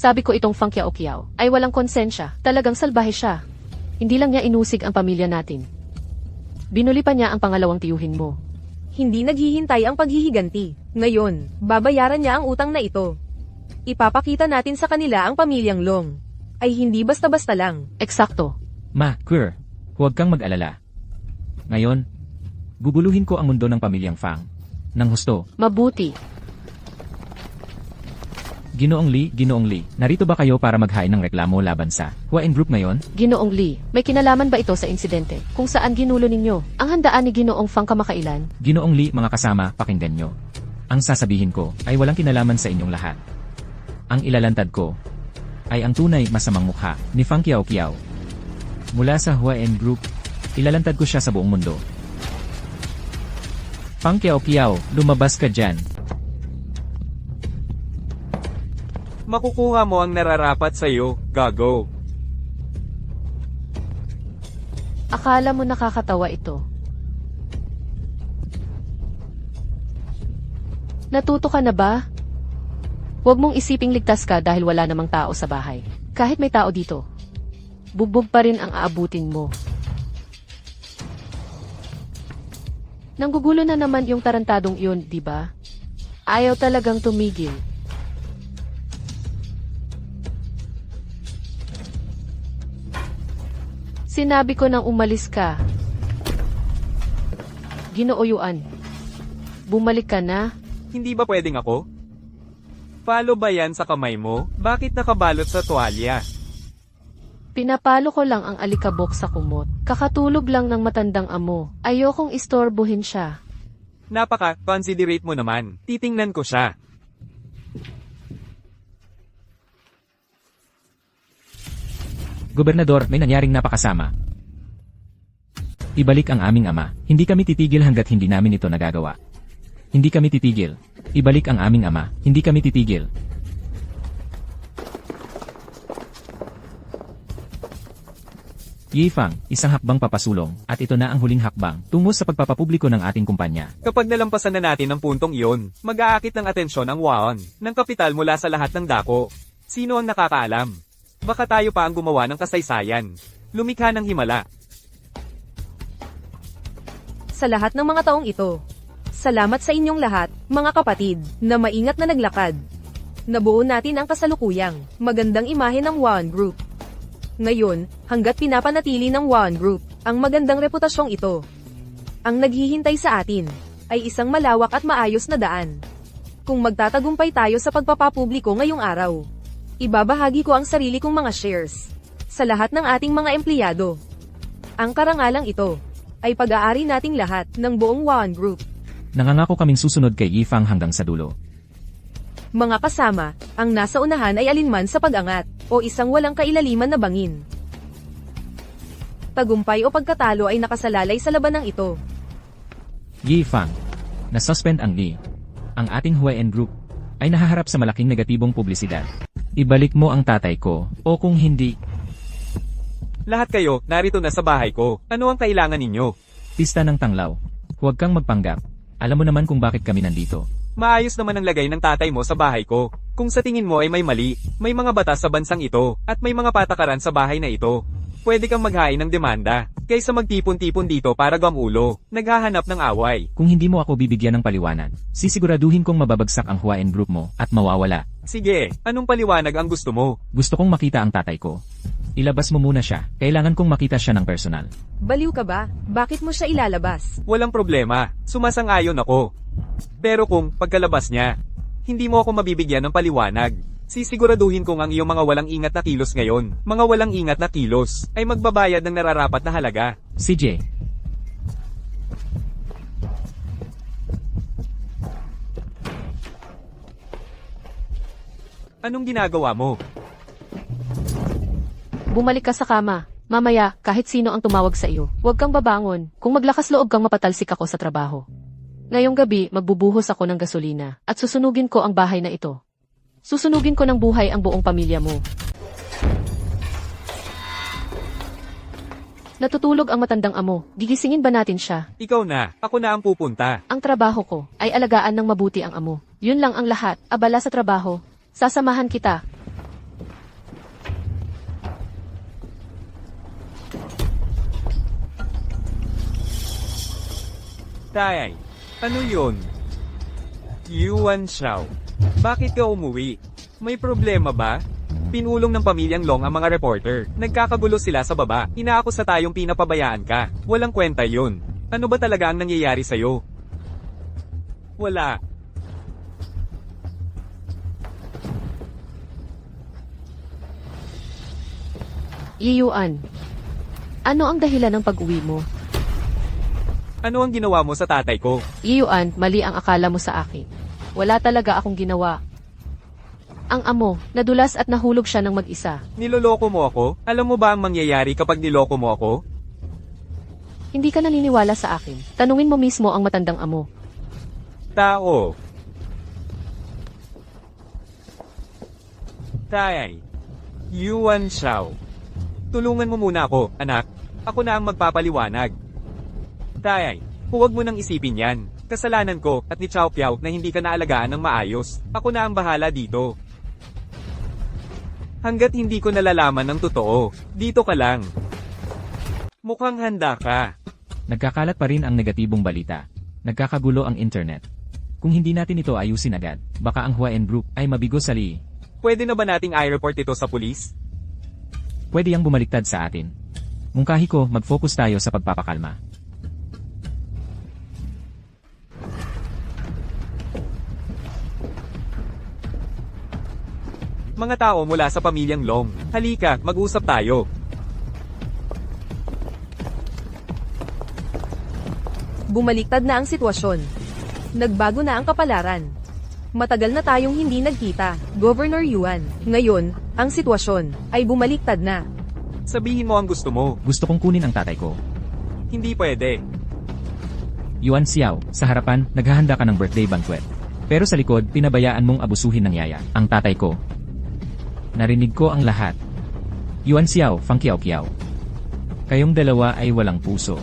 Sabi ko itong Fang Kiao ay walang konsensya, talagang salbahe siya. Hindi lang niya inusig ang pamilya natin. Binuli pa niya ang pangalawang tiyuhin mo. Hindi naghihintay ang paghihiganti. Ngayon, babayaran niya ang utang na ito. Ipapakita natin sa kanila ang pamilyang Long. Ay hindi basta-basta lang. Eksakto. Ma, Queer, huwag kang mag-alala. Ngayon, guguluhin ko ang mundo ng pamilyang Fang. Nang husto, Mabuti. Ginoong Lee, narito ba kayo para maghain ng reklamo laban sa Huaen Group ngayon? Ginoong Lee, may kinalaman ba ito sa insidente kung saan ginulo ninyo ang handaan ni Ginoong Fang kamakailan? Ginoong Lee, mga kasama, pakinggan nyo. Ang sasabihin ko ay walang kinalaman sa inyong lahat. Ang ilalantad ko ay ang tunay masamang mukha ni Fang Kiao. Mula sa Huaen Group, ilalantad ko siya sa buong mundo. Fang Kiao, lumabas ka dyan. Makukuha mo ang nararapat sa'yo, gago. Akala mo nakakatawa ito. Natuto ka na ba? Huwag mong isiping ligtas ka dahil wala namang tao sa bahay. Kahit may tao dito, bugbog pa rin ang aabutin mo. Nanggugulo na naman yung tarantadong iyon, di ba? Ayaw talagang tumigil. Sinabi ko nang umalis ka. Ginoo Yuan. Bumalik ka na? Hindi ba pwedeng ako? Palo ba yan sa kamay mo? Bakit nakabalot sa tuwalya? Pinapalo ko lang ang alikabok sa kumot. Kakatulog lang ng matandang amo. Ayokong istorbohin siya. Considerate mo naman. Titingnan ko siya. Gobernador, may nangyaring napakasama. Ibalik ang aming ama. Hindi kami titigil hanggat hindi namin ito nagagawa. Hindi kami titigil. Ibalik ang aming ama. Hindi kami titigil. Yifang, isang hakbang papasulong, at ito na ang huling hakbang tungo sa pagpapapubliko ng ating kumpanya. Kapag nalampasan na natin ang puntong iyon, mag-aakit ng atensyon ang Waon ng kapital mula sa lahat ng dako. Sino ang nakakaalam? Baka tayo pa ang gumawa ng kasaysayan. Lumikha ng himala. Sa lahat ng mga taong ito, salamat sa inyong lahat, mga kapatid, na maingat na naglakad. Nabuo natin ang kasalukuyang magandang imahe ng Waon Group. Ngayon, hanggat pinapanatili ng Waon Group ang magandang reputasyong ito, ang naghihintay sa atin ay isang malawak at maayos na daan. Kung magtatagumpay tayo sa pagpapapubliko ngayong araw, ibabahagi ko ang sarili kong mga shares sa lahat ng ating mga empleyado. Ang karangalang ito ay pag-aari nating lahat ng buong Waon Group. Nangangako kaming susunod kay Yifang hanggang sa dulo. Mga kasama, ang nasa unahan ay alinman sa pag-angat o isang walang kailaliman na bangin. Tagumpay o pagkatalo ay nakasalalay sa labanang ito. Yifang, na-suspend ang Lee. Ang ating Huaen Group ay nahaharap sa malaking negatibong publisidad. Ibalik mo ang tatay ko, o kung hindi, Lahat kayo, narito na sa bahay ko. Ano ang kailangan ninyo? pista ng tanglaw. Huwag kang magpanggap. Alam mo naman kung bakit kami nandito. Maayos naman ang lagay ng tatay mo sa bahay ko. Kung sa tingin mo ay may mali, may mga batas sa bansang ito, at may mga patakaran sa bahay na ito. Pwede kang maghain ng demanda, kaysa magtipon-tipon dito para gamulo, naghahanap ng away. Kung hindi mo ako bibigyan ng paliwanag, sisiguraduhin kong mababagsak ang Huaen Group mo at mawawala. Sige, anong paliwanag ang gusto mo? Gusto kong makita ang tatay ko. Ilabas mo muna siya. Kailangan kong makita siya ng personal. Baliw ka ba? Bakit mo siya ilalabas? Walang problema, sumasang-ayon ako. Pero kung pagkalabas niya, hindi mo ako mabibigyan ng paliwanag. Sisiguraduhin kong ang iyong mga walang ingat na kilos ngayon, mga walang ingat na kilos, ay magbabayad ng nararapat na halaga. CJ. Anong ginagawa mo? Bumalik ka sa kama. Mamaya, kahit sino ang tumawag sa iyo, huwag kang babangon. Kung maglakas loob kang mapatalsik ako sa trabaho. Ngayong gabi, magbubuhos ako ng gasolina, at susunugin ko ang bahay na ito. Susunugin ko ng buhay ang buong pamilya mo. Natutulog ang matandang amo. Gigisingin ba natin siya? Ikaw na, ako na ang pupunta. Ang trabaho ko ay alagaan ng mabuti ang amo. Yun lang ang lahat. Abala sa trabaho. Sasamahan kita. Tay, ano yun? Yuan Xiao. Bakit ka umuwi? May problema ba? Pinulong ng pamilyang Long ang mga reporter. Nagkakagulo sila sa baba. Inaakusa tayong pinapabayaan ka. Walang kwenta yun. Ano ba talaga ang nangyayari sa'yo? Wala. Yiyuan. Ano ang dahilan ng pag-uwi mo? Ano ang ginawa mo sa tatay ko? Yiyuan, mali ang akala mo sa akin. Wala talaga akong ginawa. Ang amo, nadulas at nahulog siya ng mag-isa. Niloloko mo ako? Alam mo ba ang mangyayari kapag niloko mo ako? Hindi ka naniniwala sa akin. Tanungin mo mismo ang matandang amo. Tao. Tay. Yuan Xiao. Tulungan mo muna ako, anak. Ako na ang magpapaliwanag. Tay, huwag mo nang isipin yan. Kasalanan ko at ni Chao Piao na hindi ka naalagaan ng maayos. Ako na ang bahala dito. Hanggat hindi ko nalalaman ng totoo, dito ka lang. Mukhang handa ka. Nagkakalat pa rin ang negatibong balita. Nagkakagulo ang internet. Kung hindi natin ito ayusin agad, baka ang Huaen Group ay mabigo sa li. Pwede na ba nating i-report ito sa pulis? Pwede yang bumaliktad sa atin. Mungkahi ko, mag-focus tayo sa pagpapakalma. Mga tao mula sa pamilyang Long, halika, mag-usap tayo. Bumaliktad na ang sitwasyon. Nagbago na ang kapalaran. Matagal na tayong hindi nagkita, Governor Yuan. Ngayon, ang sitwasyon ay bumaliktad na. Sabihin mo ang gusto mo. Gusto kong kunin ang tatay ko. Hindi pwede. Yuan Xiao, sa harapan, naghahanda ka ng birthday banquet. Pero sa likod, pinabayaan mong abusuhin ng yaya, ang tatay ko. Narinig ko ang lahat. Yuan Xiao, Fang Kiao Kiao. Kayong dalawa ay walang puso.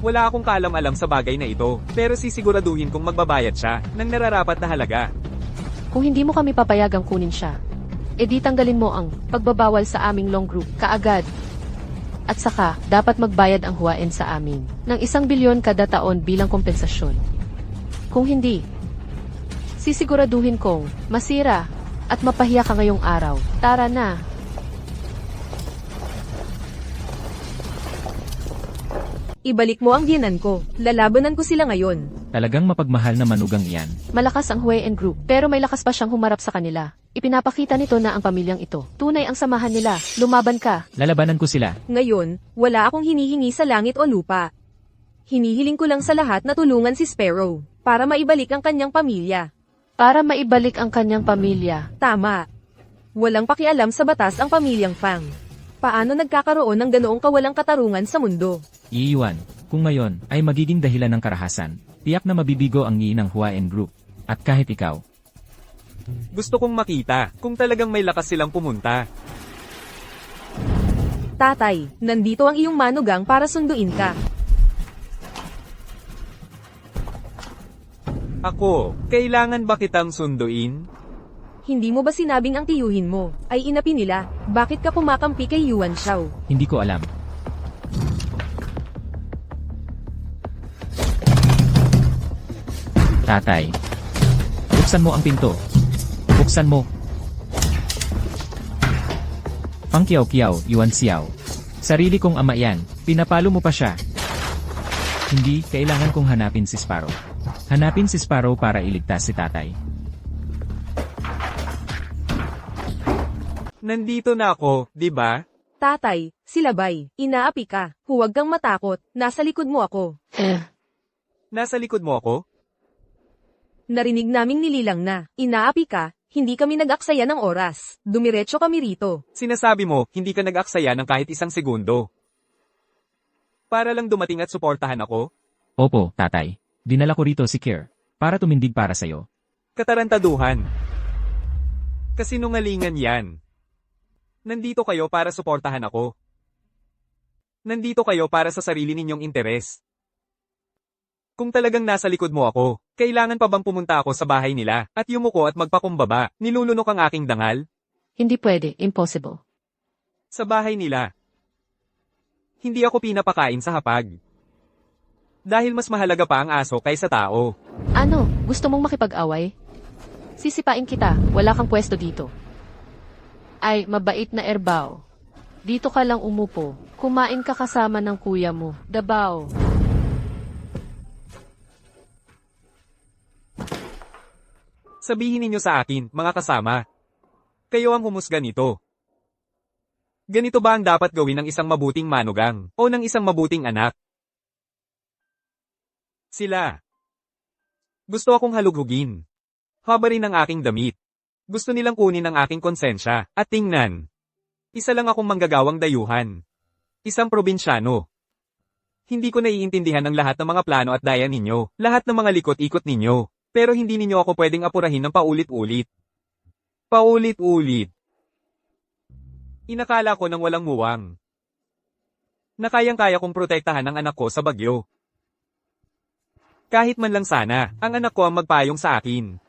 Wala akong kaalam-alam sa bagay na ito, pero sisiguraduhin kong magbabayad siya ng nararapat na halaga. Kung hindi mo kami papayagang kunin siya, edi tanggalin mo ang pagbabawal sa aming Long Group kaagad. At saka, dapat magbayad ang Huaen sa amin ng 1 bilyon kada taon bilang kompensasyon. Kung hindi, sisiguraduhin kong masira at mapahiya ka ngayong araw. Tara na. Ibalik mo ang biyenan ko. Lalabanan ko sila ngayon. Talagang mapagmahal na manugang iyan. Malakas ang Huaen Group, pero may lakas pa siyang humarap sa kanila. Ipinapakita nito na ang pamilyang ito. Tunay ang samahan nila. Lumaban ka. Lalabanan ko sila. Ngayon, wala akong hinihingi sa langit o lupa. Hinihiling ko lang sa lahat na tulungan si Sparrow para maibalik ang kanyang pamilya. Para maibalik ang kanyang pamilya. Tama. Walang pakialam sa batas ang pamilyang Fang. Paano nagkakaroon ng ganoong kawalang katarungan sa mundo? Yuan, kung ngayon ay magiging dahilan ng karahasan, tiyak na mabibigo ang ngii ng Huaen Group. At kahit ikaw, Gusto kong makita kung talagang may lakas silang pumunta. Tatay, nandito ang iyong manugang para sunduin ka. Ako, kailangan ba kitang sunduin? Hindi mo ba sinabing ang tiyuhin mo ay inapi nila? Bakit ka kumakampi kay Yuan Xiao? hindi ko alam. Tatay, buksan mo ang pinto. Buksan mo. Fang Kiao Kiao, Yuan Xiao. Sarili kong ama yan, pinapalo mo pa siya. Hindi, kailangan kong hanapin si Sparrow. Hanapin si Sparrow para iligtas si tatay. Nandito na ako, di ba? Tatay, silabay, inaapi ka. Huwag kang matakot, nasa likod mo ako. Nasa likod mo ako? Narinig naming nililang na, inaapi ka, hindi kami nag-aksaya ng oras. Dumiretso kami rito. Sinasabi mo, hindi ka nag-aksaya ng kahit 1 segundo. Para lang dumating at suportahan ako? Opo, tatay. Dinala ko rito si Kier, para tumindig para sa'yo. Katarantaduhan. Kasinungalingan yan. Nandito kayo para suportahan ako. Nandito kayo para sa sarili ninyong interes. Kung talagang nasa likod mo ako, kailangan pa bang pumunta ako sa bahay nila at yumuko at magpakumbaba, nilulunok ang aking dangal? Hindi pwede, impossible. Sa bahay nila. Hindi ako pinapakain sa hapag. Dahil mas mahalaga pa ang aso kaysa tao. Ano, gusto mong makipag-away? Sisipain kita, wala kang pwesto dito. Ay, mabait na Erbao. Dito ka lang umupo. Kumain ka kasama ng kuya mo, Dabao. Sabihin ninyo sa akin, mga kasama. Kayo ang humusga nito. Ganito ba ang dapat gawin ng isang mabuting manugang o ng isang mabuting anak? Sila. Gusto akong halughugin. Habarin ang aking damit. Gusto nilang kunin ang aking konsensya at tingnan. Isa lang akong manggagawang dayuhan. Isang probinsyano. Hindi ko naiintindihan ang lahat ng mga plano at daya ninyo, lahat ng mga likot-ikot ninyo. Pero hindi ninyo ako pwedeng apurahin ng paulit-ulit. Paulit-ulit. Inakala ko nang walang muwang. Na kayang-kaya kong protektahan ang anak ko sa bagyo. Kahit man lang sana, ang anak ko ang magpayong sa akin.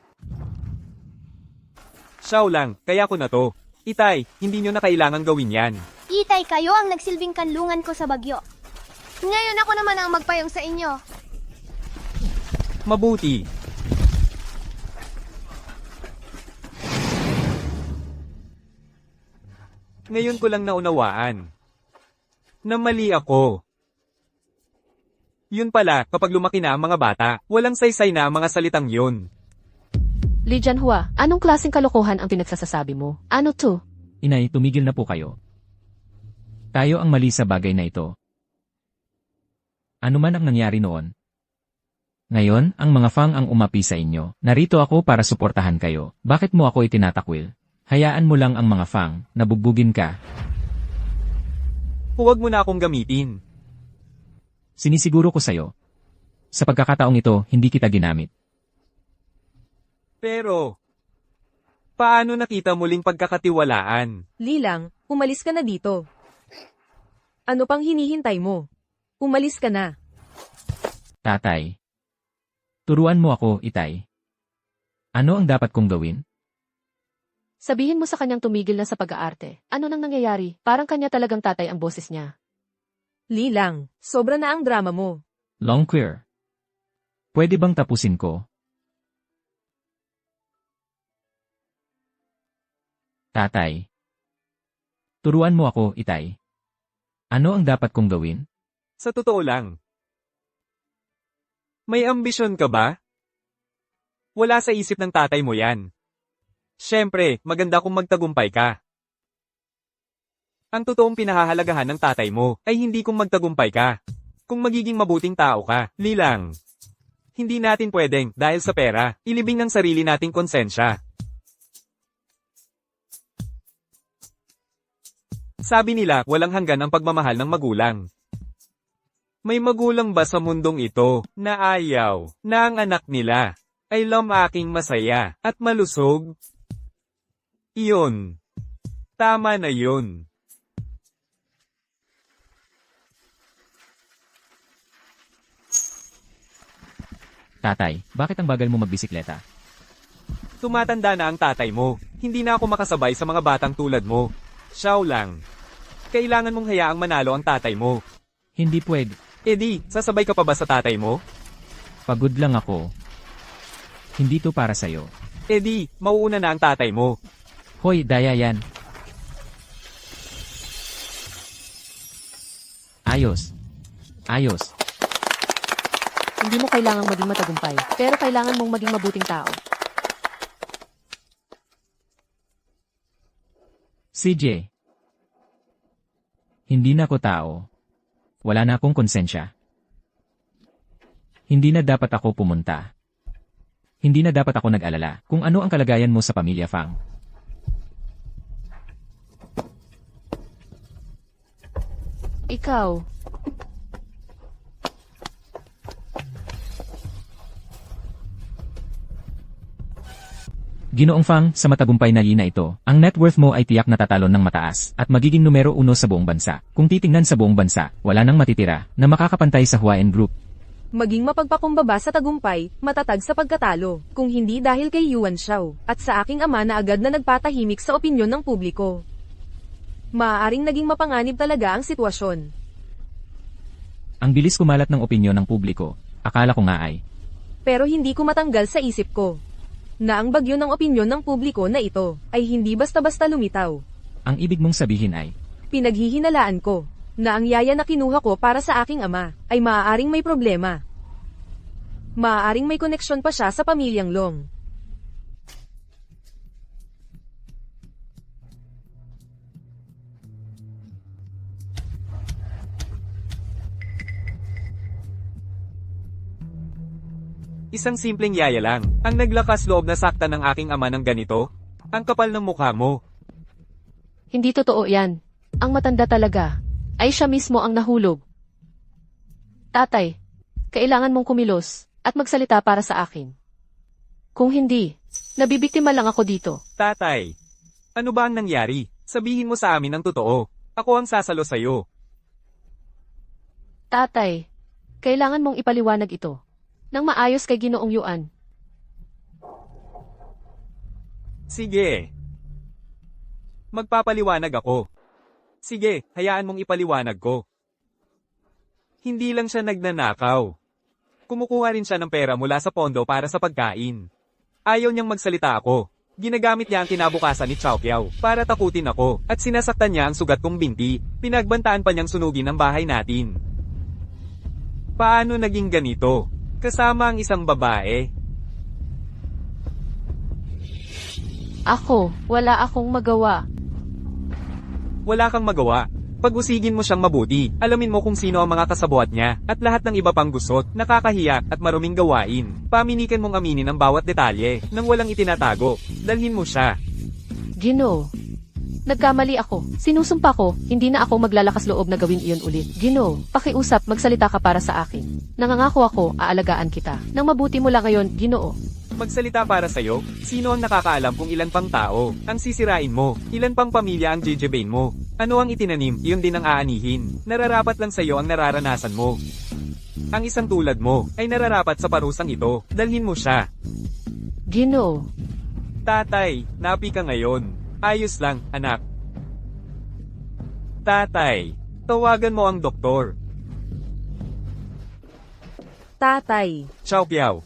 Siyaw lang, kaya ko na to. Itay, hindi nyo na kailangan gawin yan. Itay, kayo ang nagsilbing kanlungan ko sa bagyo. Ngayon ako naman ang magpayong sa inyo. Mabuti. Ngayon ko lang naunawaan. Na mali ako. Yun pala, kapag lumaki na ang mga bata, walang saysay na ang mga salitang yun. Li Jianhua, anong klaseng kalokohan ang pinagsasasabi mo? Ano to? Inay, tumigil na po kayo. Tayo ang mali sa bagay na ito. Ano man ang nangyari noon. Ngayon, ang mga fang ang umapi sa inyo. Narito ako para suportahan kayo. Bakit mo ako itinatakwil? Hayaan mo lang ang mga fang, nabugbugin ka. Huwag mo na akong gamitin. Sinisiguro ko sa'yo. Sa pagkakataong ito, hindi kita ginamit. Pero, paano nakita muling pagkakatiwalaan? Lilang, umalis ka na dito. Ano pang hinihintay mo? Umalis ka na. Tatay. Turuan mo ako, Itay. Ano ang dapat kong gawin? Sabihin mo sa kanyang tumigil na sa pag-aarte. Ano nang nangyayari? Parang kanya talagang tatay ang boses niya. Lilang, sobra na ang drama mo. Long queer. Pwede bang tapusin ko? Tatay. Turuan mo ako, Itay. Ano ang dapat kong gawin? Sa totoo lang. May ambisyon ka ba? Wala sa isip ng tatay mo yan. Siyempre, maganda kung magtagumpay ka. Ang totoong pinahahalagahan ng tatay mo ay hindi kung magtagumpay ka. Kung magiging mabuting tao ka, Lilang. Hindi natin pwedeng, dahil sa pera, ilibing ng sarili nating konsensya. Sabi nila, walang hanggan ang pagmamahal ng magulang. May magulang ba sa mundong ito na ayaw na ang anak nila ay lumaking masaya at malusog? Iyon. Tama na yun. Tatay, bakit ang bagal mo magbisikleta? Tumatanda na ang tatay mo. Hindi na ako makasabay sa mga batang tulad mo. Siyaw lang. Kailangan mong hayaang manalo ang tatay mo. Hindi pwede. Di, sasabay ka pa ba sa tatay mo? Pagod lang ako. Hindi to para sa'yo. Di, mauuna na ang tatay mo. Hoy, daya yan. Ayos. Ayos. Hindi mo kailangang maging matagumpay, pero kailangan mong maging mabuting tao. CJ. Hindi na ako tao. Wala na akong konsensya. Hindi na dapat ako pumunta. Hindi na dapat ako nag-alala kung ano ang kalagayan mo sa pamilya Fang. Ikaw. Ginoong Fang, sa matagumpay na lina ito, ang net worth mo ay tiyak na tatalon ng mataas at magiging numero 1 sa buong bansa. Kung titingnan sa buong bansa, wala nang matitira na makakapantay sa Huayan Group. Maging mapagpakumbaba sa tagumpay, matatag sa pagkatalo, kung hindi dahil kay Yuan Xiao, at sa aking ama na agad na nagpatahimik sa opinyon ng publiko. Maaaring naging mapanganib talaga ang sitwasyon. Ang bilis kumalat ng opinyon ng publiko. Akala ko nga ay. Pero hindi ko matanggal sa isip ko na ang bagyo ng opinyon ng publiko na ito ay hindi basta-basta lumitaw. Ang ibig mong sabihin ay, Pinaghihinalaan ko na ang yaya na kinuha ko para sa aking ama ay maaaring may problema. Maaaring may koneksyon pa siya sa pamilyang Long. Isang simpleng yaya lang, ang naglakas loob na saktan ng aking ama ng ganito. Ang kapal ng mukha mo. Hindi totoo yan. Ang matanda talaga ay siya mismo ang nahulog. Tatay, kailangan mong kumilos at magsalita para sa akin. Kung hindi, nabibiktima lang ako dito. Tatay, ano ba ang nangyari? Sabihin mo sa amin ang totoo. Ako ang sasalo sa'yo. Tatay, kailangan mong ipaliwanag ito nang maayos kay Ginoong Yuan. Sige. Magpapaliwanag ako. Sige, hayaan mong ipaliwanag ko. Hindi lang siya nagnanakaw. Kumukuha rin siya ng pera mula sa pondo para sa pagkain. Ayaw niyang magsalita ako. Ginagamit niya ang kinabukasan ni Chow Kiao para takutin ako at sinasaktan niya ang sugat kong binti. Pinagbantaan pa niyang sunugin ang bahay natin. Paano naging ganito? Kasama ang isang babae. Ako, wala akong magawa. Wala kang magawa. Pag-usigin mo siyang mabuti, alamin mo kung sino ang mga kasabuat niya, at lahat ng iba pang gusot, nakakahiya, at maruming gawain. Paminikan mong aminin ang bawat detalye, nang walang itinatago. Dalhin mo siya. Ginoo, nagkamali ako. Sinusumpa ko, hindi na ako maglalakas loob na gawin iyon ulit. Ginoo, pakiusap, magsalita ka para sa akin. Nangangako ako, aalagaan kita. Nang mabuti mo lang ngayon, Ginoo. Magsalita para sa'yo, sino ang nakakaalam kung ilan pang tao ang sisirain mo, ilan pang pamilya ang jejebain mo, ano ang itinanim, iyon din ang aanihin, nararapat lang sa'yo ang nararanasan mo. Ang isang tulad mo, ay nararapat sa parusang ito, dalhin mo siya. Ginoo, Tatay, napi ka ngayon. Ayos lang, anak. Tatay, tawagan mo ang doktor. Tatay, Chow Kiao.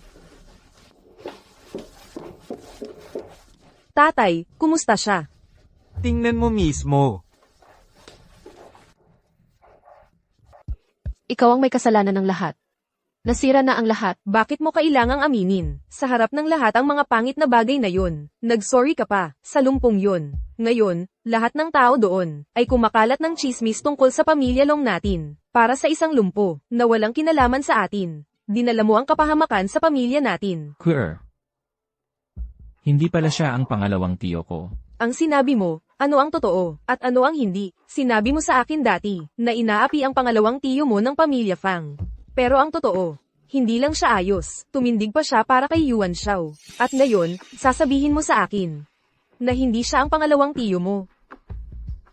tatay, kumusta siya? Tingnan mo mismo. ikaw ang may kasalanan ng lahat. Nasira na ang lahat. Bakit mo kailangang aminin? Sa harap ng lahat ang mga pangit na bagay na yun. Nag-sorry ka pa, sa lumpong yun. Ngayon, lahat ng tao doon, ay kumakalat ng chismis tungkol sa pamilya Long natin. Para sa isang lumpo, na walang kinalaman sa atin. Dinala mo ang kapahamakan sa pamilya natin. queer. Hindi pala siya ang pangalawang tiyo ko. Ang sinabi mo, ano ang totoo, at ano ang hindi. Sinabi mo sa akin dati, na inaapi ang pangalawang tiyo mo ng pamilya Fang. Pero ang totoo, hindi lang siya ayos, tumindig pa siya para kay Yuan Shao. At ngayon, sasabihin mo sa akin, na hindi siya ang pangalawang tiyo mo.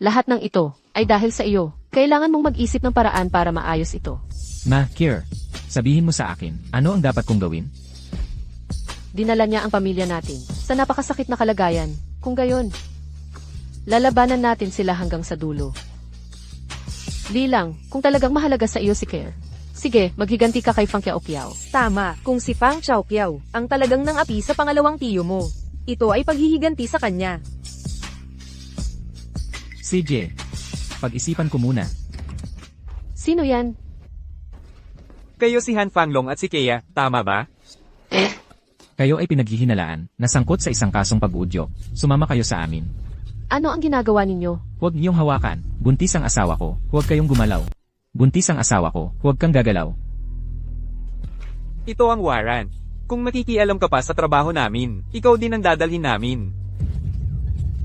Lahat ng ito, ay dahil sa iyo. Kailangan mong mag-isip ng paraan para maayos ito. Ma, Kier, sabihin mo sa akin, ano ang dapat kong gawin? Dinala niya ang pamilya natin sa napakasakit na kalagayan. Kung gayon, lalabanan natin sila hanggang sa dulo. Lilang, kung talagang mahalaga sa iyo si Claire, sige, maghiganti ka kay Fang Kiao. Tama, kung si Fang Chaoqiao ang talagang nang-api sa pangalawang tiyo mo, ito ay paghihiganti sa kanya. CJ, pag-isipan ko muna. Sino yan? Kayo si Han Fanglong at si Kea, tama ba? Kayo ay pinaghihinalaan, nasangkot sa isang kasong pag-uudyok. Sumama kayo sa amin. Ano ang ginagawa ninyo? Huwag niyong hawakan. Buntis ang asawa ko. Huwag kayong gumalaw. Buntis ang asawa ko. Huwag kang gagalaw. Ito ang warrant. Kung makikialam ka pa sa trabaho namin, ikaw din ang dadalhin namin.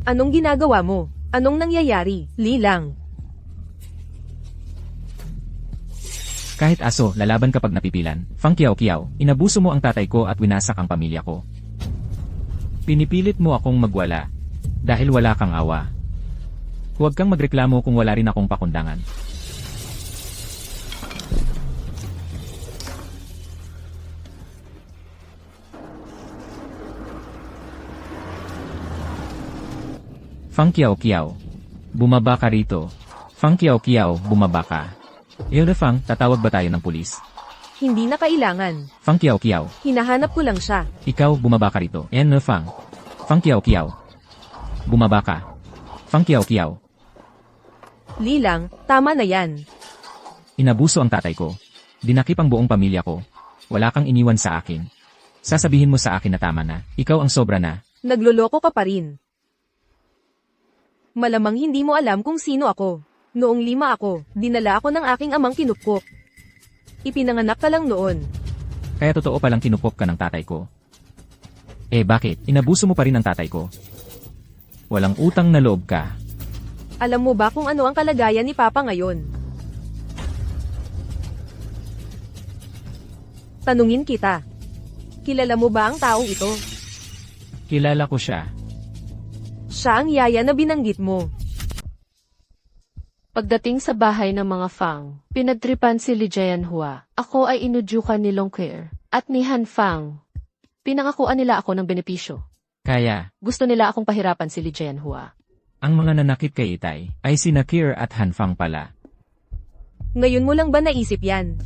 Anong ginagawa mo? Anong nangyayari? Lilang. Kahit aso, lalaban kapag napipilan. Fang Kiao, inabuso mo ang tatay ko at winasak ang pamilya ko. Pinipilit mo akong magwala. Dahil wala kang awa. Huwag kang magreklamo kung wala rin akong pakundangan. Fang Kiao, bumaba ka rito. Fang Kiao, bumaba ka. Fang, tatawag ba tayo ng pulis? Hindi na kailangan. Fang Kiao Kiao. Hinahanap ko lang siya. Ikaw, bumaba ka rito. Fang. Fang Kiao Kiao. Bumaba ka. Fang Kiao Kiao. Lilang, tama na yan. Inabuso ang tatay ko. Dinakip ang buong pamilya ko. Wala kang iniwan sa akin. Sasabihin mo sa akin na tama na. Ikaw ang sobra na. Nagloloko ka pa rin. Malamang hindi mo alam kung sino ako. Noong 5 ako, dinala ako ng aking amang kinupkop. Ipinanganak ka lang noon. Kaya totoo palang kinupok ka ng tatay ko. Bakit? Inabuso mo pa rin ang tatay ko. Walang utang na loob ka. Alam mo ba kung ano ang kalagayan ni Papa ngayon? Tanungin kita. Kilala mo ba ang taong ito? Kilala ko siya. Siya ang yaya na binanggit mo. Pagdating sa bahay ng mga Fang, pinagtripan si Li Jianhua. Ako ay inudyukan ni Longclair at ni Han Fang. Pinangakuan nila ako ng benepisyo. Kaya, Gusto nila akong pahirapan si Li Jianhua. ang mga nanakit kay Itay ay sina Kier at Han Fang pala. Ngayon mo lang ba naisip yan?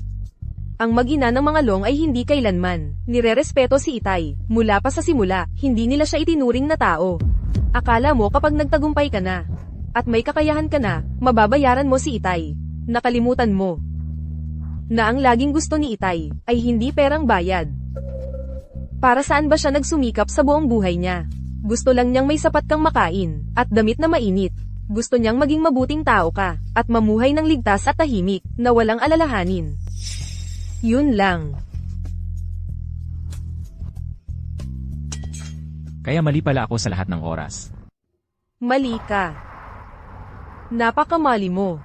Ang mag-ina ng mga Long ay hindi kailanman nirerespeto si Itay. Mula pa sa simula, hindi nila siya itinuring na tao. Akala mo kapag nagtagumpay ka na, at may kakayahan ka na, mababayaran mo si Itay. Nakalimutan mo na ang laging gusto ni Itay ay hindi perang bayad. Para saan ba siya nagsumikap sa buong buhay niya? Gusto lang niyang may sapat kang makain, at damit na mainit. Gusto niyang maging mabuting tao ka, at mamuhay ng ligtas at tahimik, na walang alalahanin. Yun lang. Kaya mali pala ako sa lahat ng oras. Mali ka. Napakamali mo.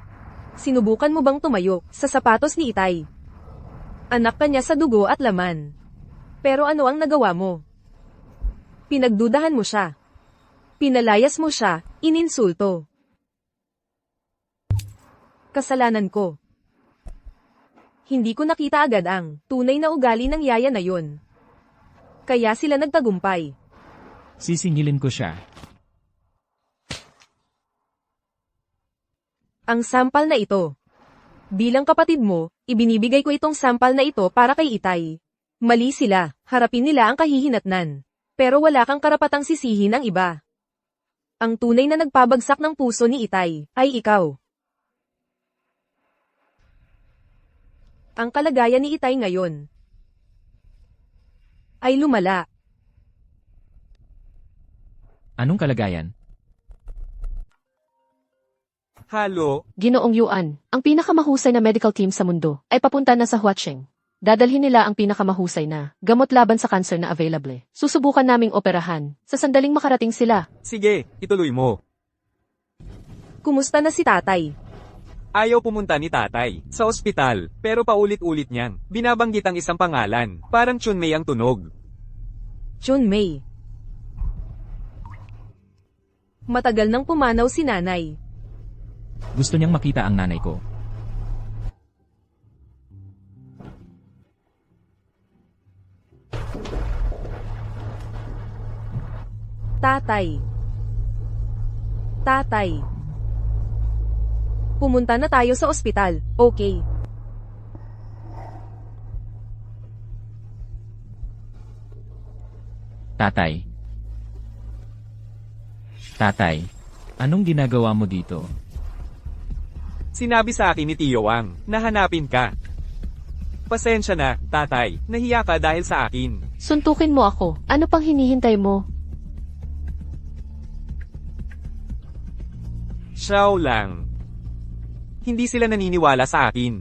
Sinubukan mo bang tumayo sa sapatos ni Itay? Anak ka niya sa dugo at laman. Pero ano ang nagawa mo? Pinagdudahan mo siya. Pinalayas mo siya, ininsulto. Kasalanan ko. Hindi ko nakita agad ang tunay na ugali ng yaya na yun. Kaya sila nagtagumpay. Sisingilin ko siya. Ang sampal na ito. Bilang kapatid mo, ibinibigay ko itong sampal na ito para kay Itay. Mali sila, harapin nila ang kahihinatnan. Pero wala kang karapatang sisihin ang iba. Ang tunay na nagpabagsak ng puso ni Itay ay ikaw. Ang kalagayan ni Itay ngayon ay lumala. Anong kalagayan? Halo, Ginoong Yuan, ang pinakamahusay na medical team sa mundo, ay papunta na sa Huacheng. Dadalhin nila ang pinakamahusay na gamot laban sa cancer na available. Susubukan naming operahan. Sa sandaling makarating sila. sige, ituloy mo. Kumusta na si tatay? Ayaw pumunta ni tatay sa ospital, pero paulit-ulit niyang binabanggit ang isang pangalan. Parang Chunmei ang tunog. Chun Mei. Matagal nang pumanaw si nanay. Gusto niyang makita ang nanay ko. Tatay. Tatay. Pumunta na tayo sa ospital, okay? Tatay. Tatay, anong ginagawa mo dito? Sinabi sa akin ni Tio Wang, na hanapin ka. Pasensya na, tatay, nahiya ka dahil sa akin. Suntukin mo ako. Ano pang hinihintay mo? Xiao lang. Hindi sila naniniwala sa akin.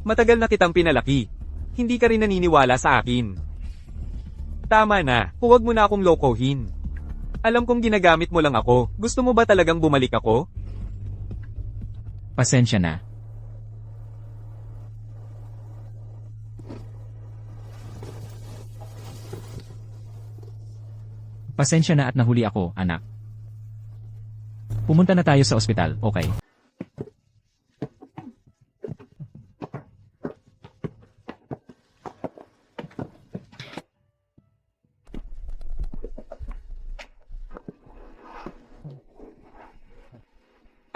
Matagal na kitang pinalaki. Hindi ka rin naniniwala sa akin. Tama na, huwag mo na akong lokohin. Alam kong ginagamit mo lang ako. Gusto mo ba talagang bumalik ako? Pasensya na. Pasensya na at nahuli ako, anak. Pumunta na tayo sa ospital, okay?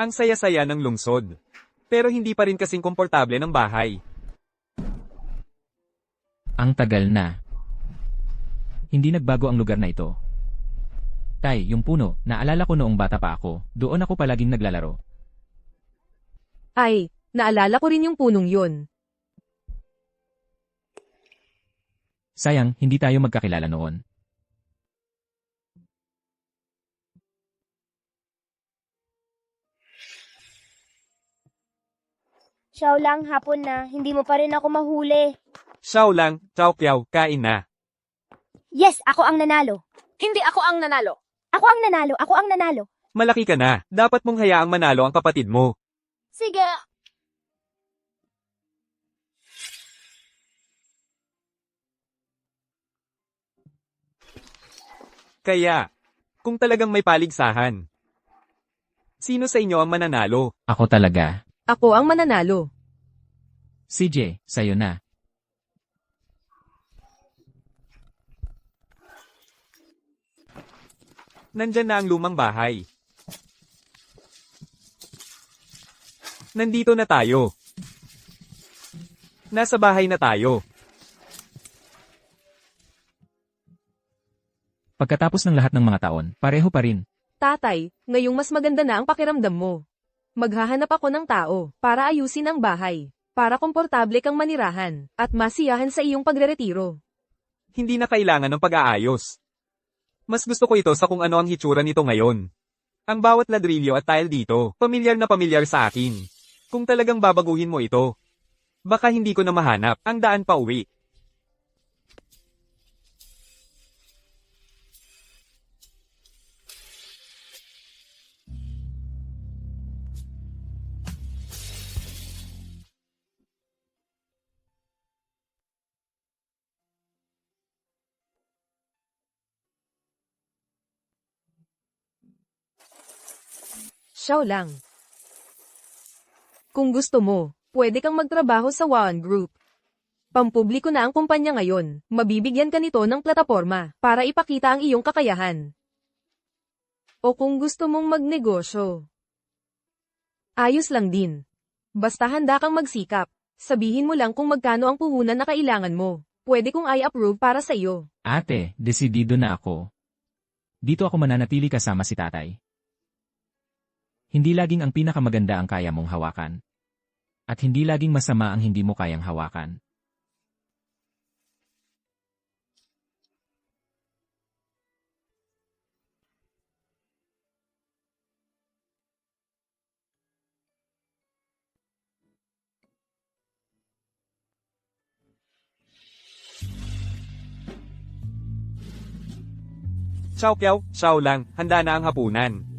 Ang saya-saya ng lungsod. Pero hindi pa rin kasing komportable ng bahay. Ang tagal na. Hindi nagbago ang lugar na ito. Tay, yung puno, naalala ko noong bata pa ako, doon ako palaging naglalaro. Ay, naalala ko rin yung punong yun. Sayang, hindi tayo magkakilala noon. Xiao lang, hapon na. Hindi mo pa rin ako mahuli. Xiao lang, Chao Kiao, kain na. Yes, ako ang nanalo. Hindi ako ang nanalo. Ako ang nanalo. Ako ang nanalo. Malaki ka na, dapat mong hayaang manalo ang kapatid mo. Sige. Kaya, kung talagang may paligsahan, sino sa inyo ang mananalo? Ako talaga. Ako ang mananalo. CJ, sayo na. Nandyan na ang lumang bahay. Nandito na tayo. Nasa bahay na tayo. Pagkatapos ng lahat ng mga taon, pareho pa rin. Tatay, ngayong mas maganda na ang pakiramdam mo. Maghahanap ako ng tao para ayusin ang bahay, para komportable kang manirahan, at masiyahan sa iyong pagreretiro. Hindi na kailangan ng pag-aayos. Mas gusto ko ito sa kung ano ang hitsura nito ngayon. Ang bawat ladrilyo at tile dito, pamilyar na pamilyar sa akin. Kung talagang babaguhin mo ito, baka hindi ko na mahanap ang daan pa uwi. Xiao lang. Kung gusto mo, pwede kang magtrabaho sa Waan Group. Pampubliko na ang kumpanya ngayon, mabibigyan ka nito ng plataporma para ipakita ang iyong kakayahan. O kung gusto mong magnegosyo, ayos lang din. Basta handa kang magsikap. Sabihin mo lang kung magkano ang puhunan na kailangan mo. Pwede kong i-approve para sa iyo. Ate, desidido na ako. Dito ako mananatili kasama si tatay. Hindi laging ang pinakamaganda ang kaya mong hawakan. At hindi laging masama ang hindi mo kayang hawakan. Xiao Kiao, Xiao lang, handa na ang hapunan.